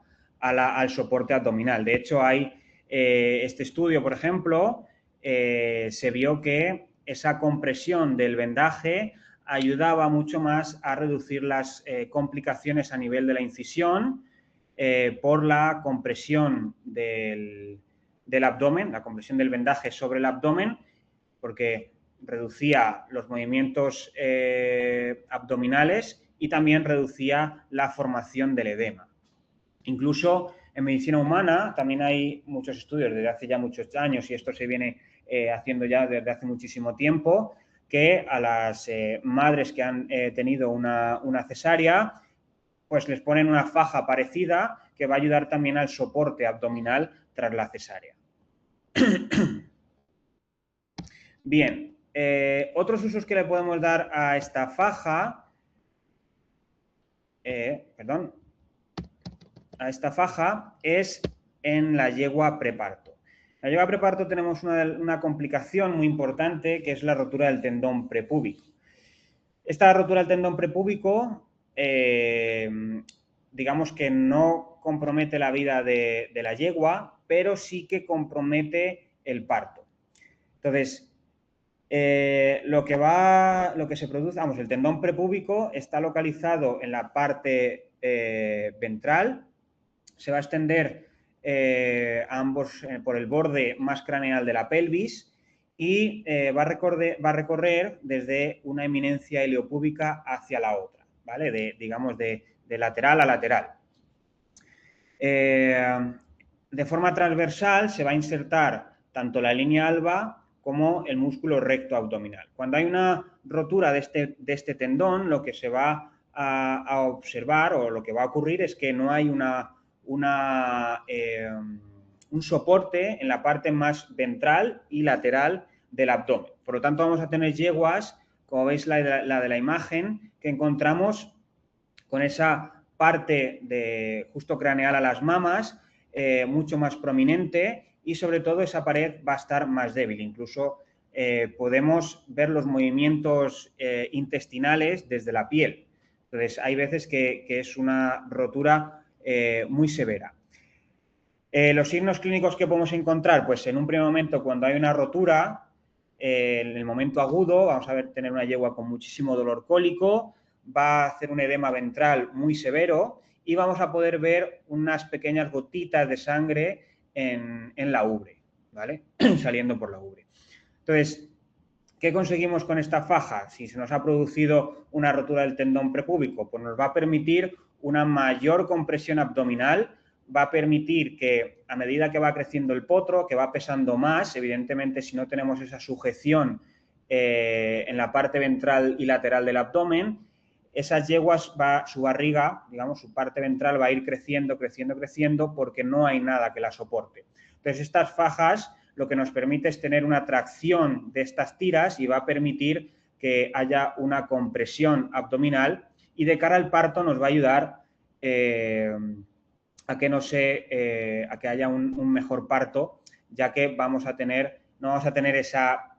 soporte abdominal. De hecho, hay este estudio, por ejemplo, se vio que esa compresión del vendaje ayudaba mucho más a reducir las complicaciones a nivel de la incisión por la compresión del abdomen, la compresión del vendaje sobre el abdomen, porque reducía los movimientos abdominales y también reducía la formación del edema. Incluso en medicina humana también hay muchos estudios desde hace ya muchos años, y esto se viene haciendo ya desde hace muchísimo tiempo, que a las madres que han tenido una cesárea, pues les ponen una faja parecida que va a ayudar también al soporte abdominal tras la cesárea. Bien, otros usos que le podemos dar a esta faja, a esta faja es en la yegua preparto. En la yegua preparto tenemos una complicación muy importante, que es la rotura del tendón prepúbico. Esta rotura del tendón prepúbico, digamos que no compromete la vida de la yegua, pero sí que compromete el parto. Entonces, lo que se produce, vamos, el tendón prepúbico está localizado en la parte ventral, se va a extender ambos por el borde más craneal de la pelvis, y va a recorrer desde una eminencia heliopúbica hacia la otra, ¿vale? Digamos, de lateral a lateral. De forma transversal se va a insertar tanto la línea alba como el músculo recto abdominal. Cuando hay una rotura de este tendón, lo que se va a observar o lo que va a ocurrir es que no hay un soporte en la parte más ventral y lateral del abdomen. Por lo tanto, vamos a tener yeguas, como veis la de la imagen, que encontramos con esa parte de justo craneal a las mamas, mucho más prominente, y sobre todo esa pared va a estar más débil. Incluso podemos ver los movimientos intestinales desde la piel. Entonces, hay veces que es una rotura muy severa. Los signos clínicos que podemos encontrar, pues en un primer momento, cuando hay una rotura, en el momento agudo, vamos a tener una yegua con muchísimo dolor cólico, va a hacer un edema ventral muy severo y vamos a poder ver unas pequeñas gotitas de sangre en la ubre, ¿vale? Saliendo por la ubre. Entonces, ¿qué conseguimos con esta faja? Si se nos ha producido una rotura del tendón prepúbico, pues nos va a permitir una mayor compresión abdominal, va a permitir que a medida que va creciendo el potro, que va pesando más, evidentemente si no tenemos esa sujeción en la parte ventral y lateral del abdomen, esas yeguas, su barriga, digamos, su parte ventral va a ir creciendo, creciendo, creciendo porque no hay nada que la soporte. Entonces, estas fajas lo que nos permite es tener una tracción de estas tiras y va a permitir que haya una compresión abdominal y de cara al parto nos va a ayudar a que haya un mejor parto, ya que no vamos a tener esa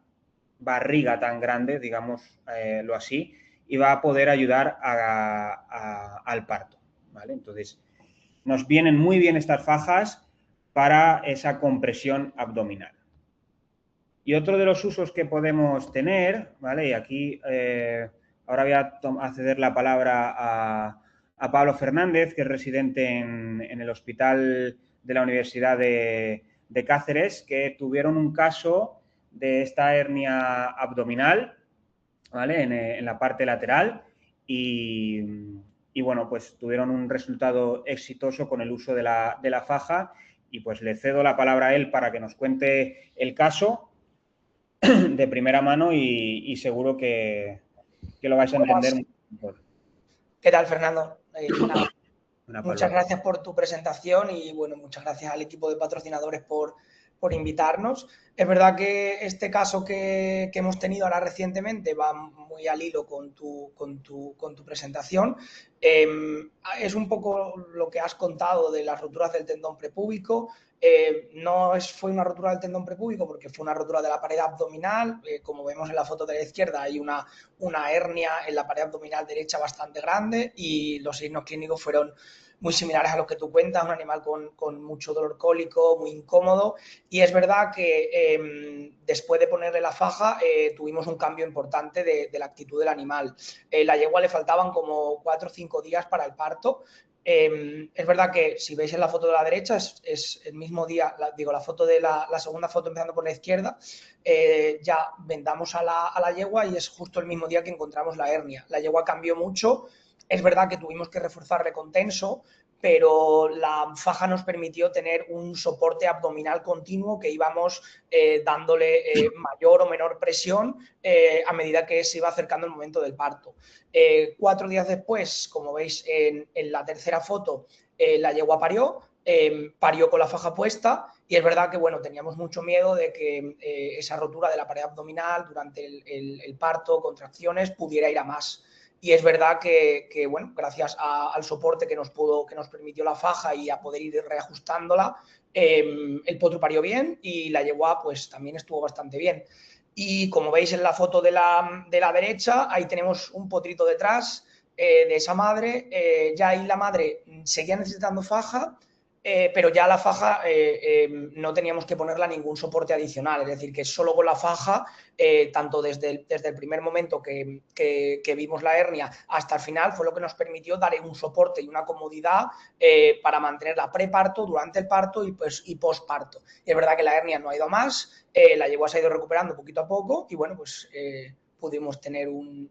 barriga tan grande, digámoslo así, y va a poder ayudar al parto, ¿vale? Entonces, nos vienen muy bien estas fajas para esa compresión abdominal. Y otro de los usos que podemos tener, ¿vale? Y aquí ahora voy a ceder la palabra a Pablo Fernández, que es residente en el hospital de la Universidad de Cáceres, que tuvieron un caso de esta hernia abdominal, ¿vale? En la parte lateral y bueno, pues tuvieron un resultado exitoso con el uso de la faja y pues le cedo la palabra a él para que nos cuente el caso de primera mano y seguro que lo vais a entender muy mejor. ¿Qué tal, Fernando? Muchas gracias por tu presentación y bueno, muchas gracias al equipo de patrocinadores por invitarnos. Es verdad que este caso que hemos tenido ahora recientemente va muy al hilo con tu presentación. Es un poco lo que has contado de las roturas del tendón prepúbico. No fue una rotura del tendón prepúbico porque fue una rotura de la pared abdominal. Como vemos en la foto de la izquierda hay una hernia en la pared abdominal derecha bastante grande y los signos clínicos fueron muy similares a los que tú cuentas, un animal con mucho dolor cólico, muy incómodo, y es verdad que después de ponerle la faja tuvimos un cambio importante de la actitud del animal. La yegua le faltaban como 4 o 5 días para el parto. Es verdad que si veis en la foto de la derecha es el mismo día, la foto de la segunda foto empezando por la izquierda, ya vendamos a la yegua y es justo el mismo día que encontramos la hernia. La yegua cambió mucho. Es verdad que tuvimos que reforzarle con tenso, pero la faja nos permitió tener un soporte abdominal continuo que íbamos dándole mayor o menor presión a medida que se iba acercando el momento del parto. 4 días después, como veis en la tercera foto, la yegua parió con la faja puesta y es verdad que bueno, teníamos mucho miedo de que esa rotura de la pared abdominal durante el parto, contracciones, pudiera ir a más. Y es verdad que bueno, gracias al soporte que nos permitió la faja y a poder ir reajustándola, el potro parió bien y la yegua pues también estuvo bastante bien. Y como veis en la foto de la derecha, ahí tenemos un potrito detrás de esa madre. Ya ahí la madre seguía necesitando faja, pero ya la faja no teníamos que ponerla ningún soporte adicional, es decir, que solo con la faja, tanto desde el primer momento que vimos la hernia hasta el final, fue lo que nos permitió dar un soporte y una comodidad para mantenerla preparto, durante el parto y postparto. Y es verdad que la hernia no ha ido más, la yegua se ha ido recuperando poquito a poco y bueno, pues pudimos tener un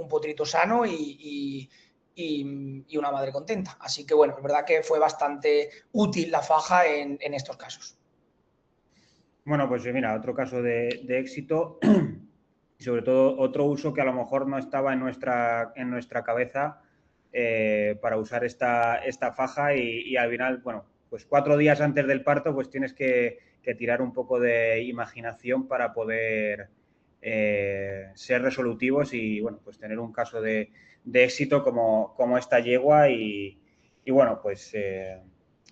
potrito sano y una madre contenta. Así que bueno, es verdad que fue bastante útil la faja en estos casos. Bueno, pues mira, otro caso de éxito y sobre todo otro uso que a lo mejor no estaba en nuestra cabeza para usar esta faja y al final, bueno, pues 4 días antes del parto pues tienes que tirar un poco de imaginación para poder ser resolutivos y bueno, pues tener un caso de éxito como esta yegua y bueno, pues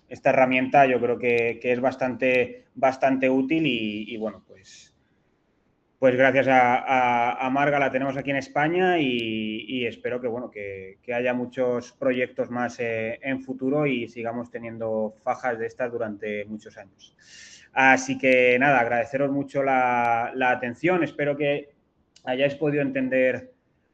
esta herramienta yo creo que es bastante útil y bueno, pues gracias a Marga la tenemos aquí en España y espero que, bueno, que haya muchos proyectos más en futuro y sigamos teniendo fajas de estas durante muchos años. Así que nada, agradeceros mucho la atención, espero que hayáis podido entender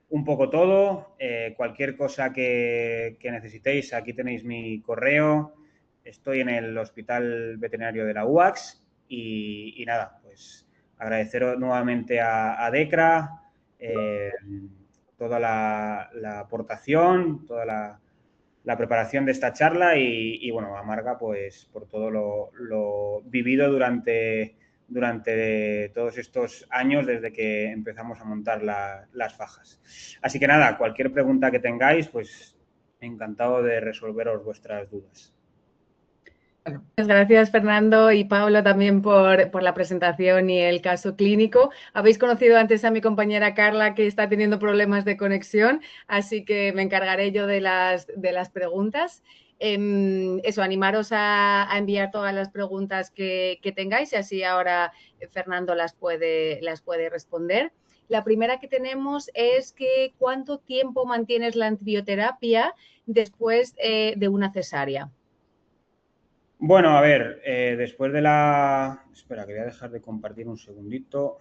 un poco todo. Cualquier cosa que necesitéis, aquí tenéis mi correo, estoy en el Hospital Veterinario de la UAX y nada, pues agradeceros nuevamente a DECRA toda la aportación, toda la preparación de esta charla y bueno, a Marga pues por todo lo vivido durante todos estos años desde que empezamos a montar las fajas. Así que nada, cualquier pregunta que tengáis, pues encantado de resolveros vuestras dudas. Muchas gracias, Fernando y Pablo, también por la presentación y el caso clínico. Habéis conocido antes a mi compañera Carla, que está teniendo problemas de conexión, así que me encargaré yo de las preguntas. Eso, animaros a enviar todas las preguntas que tengáis y así ahora Fernando las puede responder. La primera que tenemos es que ¿cuánto tiempo mantienes la antibioterapia después de una cesárea? Bueno, a ver, después de la... Espera, que voy a dejar de compartir un segundito.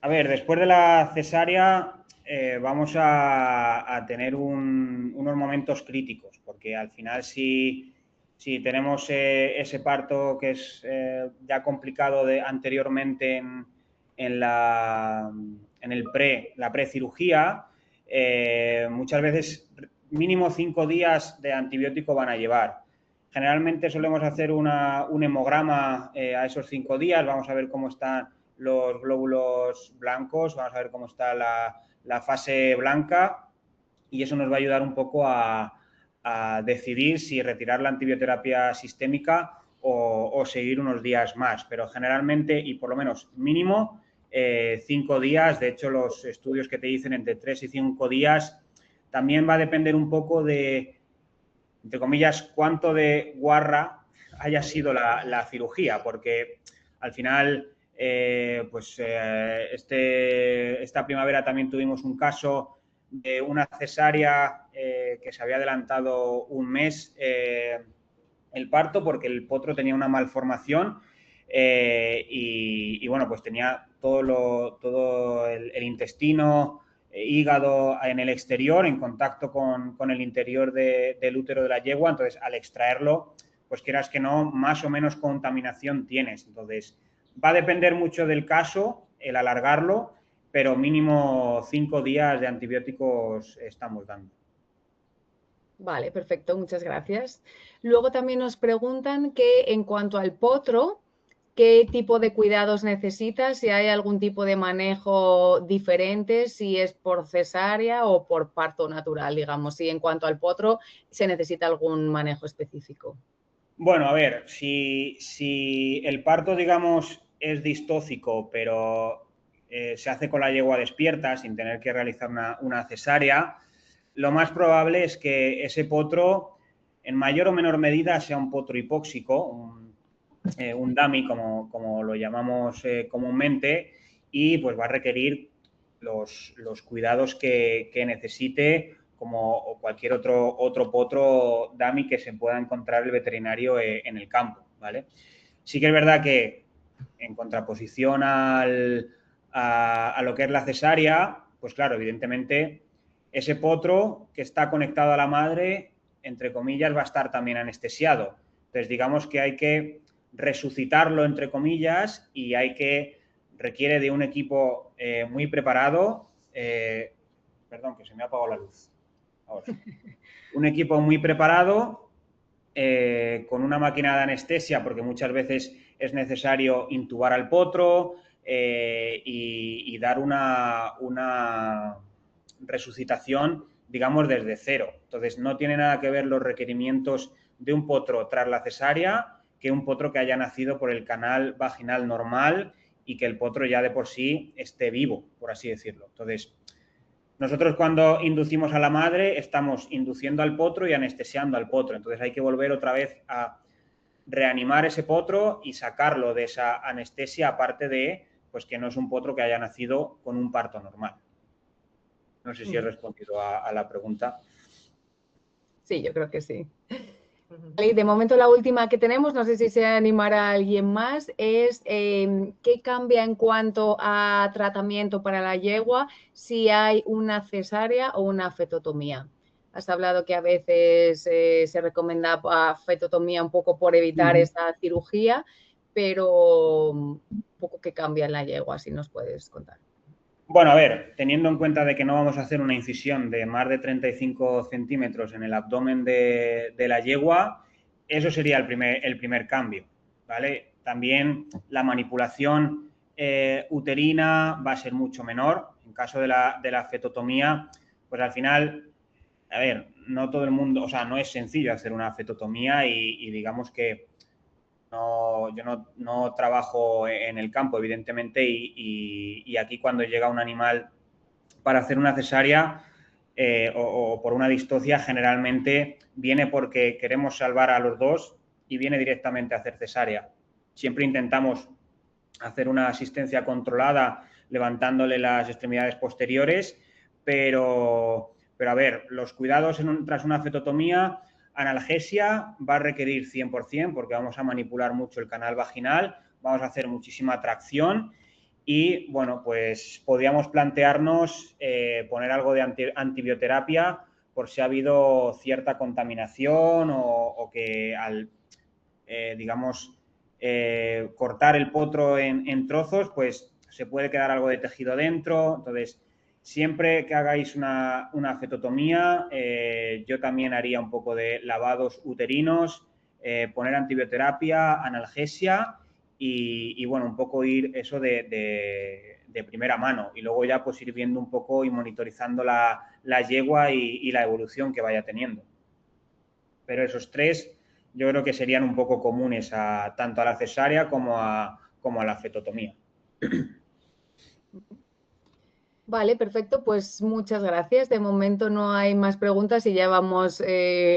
A ver, después de la cesárea vamos a tener unos momentos críticos, porque al final si tenemos ese parto que es ya complicado anteriormente en la precirugía, muchas veces mínimo 5 días de antibiótico van a llevar. Generalmente solemos hacer un hemograma a esos 5 días, vamos a ver cómo están los glóbulos blancos, vamos a ver cómo está la fase blanca y eso nos va a ayudar un poco a decidir si retirar la antibioterapia sistémica o seguir unos días más, pero generalmente y por lo menos mínimo 5 días, de hecho los estudios que te dicen entre 3 y 5 días, también va a depender un poco de, entre comillas, cuánto de guarra haya sido la cirugía, porque al final esta primavera también tuvimos un caso de una cesárea que se había adelantado un mes el parto porque el potro tenía una malformación y bueno, pues tenía todo el intestino, hígado en el exterior, en contacto con el interior del útero de la yegua, entonces al extraerlo, pues quieras que no, más o menos contaminación tienes, entonces va a depender mucho del caso, el alargarlo, pero mínimo 5 días de antibióticos estamos dando. Vale, perfecto, muchas gracias. Luego también nos preguntan que en cuanto al potro, ¿qué tipo de cuidados necesitas? Si hay algún tipo de manejo diferente, si es por cesárea o por parto natural, digamos. Si en cuanto al potro se necesita algún manejo específico. Bueno, a ver, si el parto, digamos, es distócico, pero se hace con la yegua despierta, sin tener que realizar una cesárea, lo más probable es que ese potro, en mayor o menor medida, sea un potro hipóxico, un dummy, como lo llamamos comúnmente, y pues va a requerir los cuidados que necesite como cualquier otro potro dummy que se pueda encontrar el veterinario en el campo, ¿vale? Sí que es verdad que en contraposición a lo que es la cesárea, pues claro, evidentemente ese potro que está conectado a la madre, entre comillas, va a estar también anestesiado. Entonces, digamos que hay que resucitarlo, entre comillas, y requiere de un equipo muy preparado. Perdón, que se me ha apagado la luz. Ahora. Un equipo muy preparado, con una máquina de anestesia, porque muchas veces es necesario intubar al potro y dar una resucitación, digamos, desde cero. Entonces, no tiene nada que ver los requerimientos de un potro tras la cesárea que un potro que haya nacido por el canal vaginal normal y que el potro ya de por sí esté vivo, por así decirlo. Entonces, nosotros cuando inducimos a la madre estamos induciendo al potro y anestesiando al potro. Entonces hay que volver otra vez a reanimar ese potro y sacarlo de esa anestesia, aparte de pues que no es un potro que haya nacido con un parto normal. No sé si he respondido a la pregunta. Sí, yo creo que sí. De momento la última que tenemos, no sé si se animará alguien más, es ¿qué cambia en cuanto a tratamiento para la yegua si hay una cesárea o una fetotomía? Has hablado que a veces se recomienda fetotomía un poco por evitar esa cirugía, pero un poco qué cambia en la yegua, si nos puedes contar. Bueno, a ver, teniendo en cuenta de que no vamos a hacer una incisión de más de 35 centímetros en el abdomen de la yegua, eso sería el primer cambio, ¿vale? También la manipulación uterina va a ser mucho menor. En caso de la fetotomía, pues al final, a ver, no todo el mundo, o sea, no es sencillo hacer una fetotomía y digamos que yo no trabajo en el campo, evidentemente, y aquí cuando llega un animal para hacer una cesárea o por una distocia, generalmente viene porque queremos salvar a los dos y viene directamente a hacer cesárea. Siempre intentamos hacer una asistencia controlada levantándole las extremidades posteriores, pero a ver, los cuidados tras una fetotomía, analgesia va a requerir 100% porque vamos a manipular mucho el canal vaginal, vamos a hacer muchísima tracción y, bueno, pues podríamos plantearnos poner algo de antibioterapia por si ha habido cierta contaminación o que al, digamos, cortar el potro en trozos, pues se puede quedar algo de tejido dentro. Entonces, siempre que hagáis una fetotomía, yo también haría un poco de lavados uterinos, poner antibioterapia, analgesia y bueno, un poco ir eso de primera mano y luego ya pues ir viendo un poco y monitorizando la yegua y la evolución que vaya teniendo. Pero esos tres yo creo que serían un poco comunes tanto a la cesárea como a la fetotomía. Vale, perfecto, pues muchas gracias. De momento no hay más preguntas y ya vamos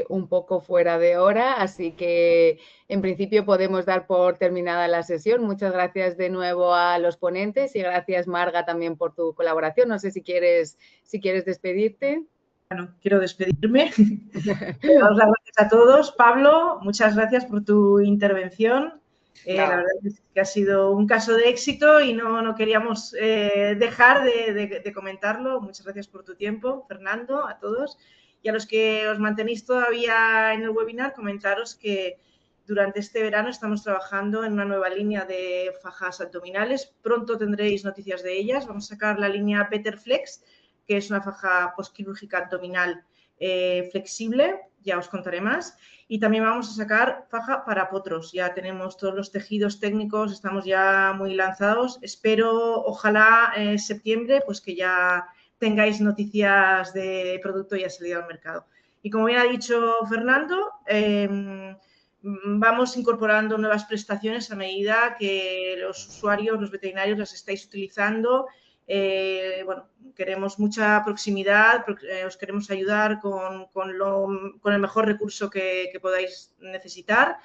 un poco fuera de hora, así que en principio podemos dar por terminada la sesión. Muchas gracias de nuevo a los ponentes y gracias, Marga, también por tu colaboración. No sé si quieres despedirte. Bueno, quiero despedirme. Daros las gracias a todos. Pablo, muchas gracias por tu intervención. La verdad es que ha sido un caso de éxito y no queríamos dejar de comentarlo. Muchas gracias por tu tiempo, Fernando, a todos. Y a los que os mantenéis todavía en el webinar, comentaros que durante este verano estamos trabajando en una nueva línea de fajas abdominales. Pronto tendréis noticias de ellas. Vamos a sacar la línea Better Flex, que es una faja postquirúrgica abdominal flexible, ya os contaré más. Y también vamos a sacar faja para potros. Ya tenemos todos los tejidos técnicos, estamos ya muy lanzados. Espero, ojalá, en septiembre, pues que ya tengáis noticias de producto ya salido al mercado. Y como bien ha dicho Fernando, vamos incorporando nuevas prestaciones a medida que los usuarios, los veterinarios las estáis utilizando. Bueno, queremos mucha proximidad, os queremos ayudar con el mejor recurso que podáis necesitar.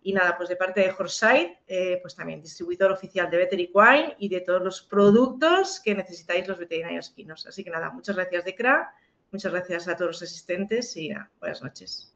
Y nada, pues de parte de Horsight, pues también distribuidor oficial de Better Equine y de todos los productos que necesitáis los veterinarios equinos. Así que nada, muchas gracias, Decra, Muchas gracias a todos los asistentes y buenas noches.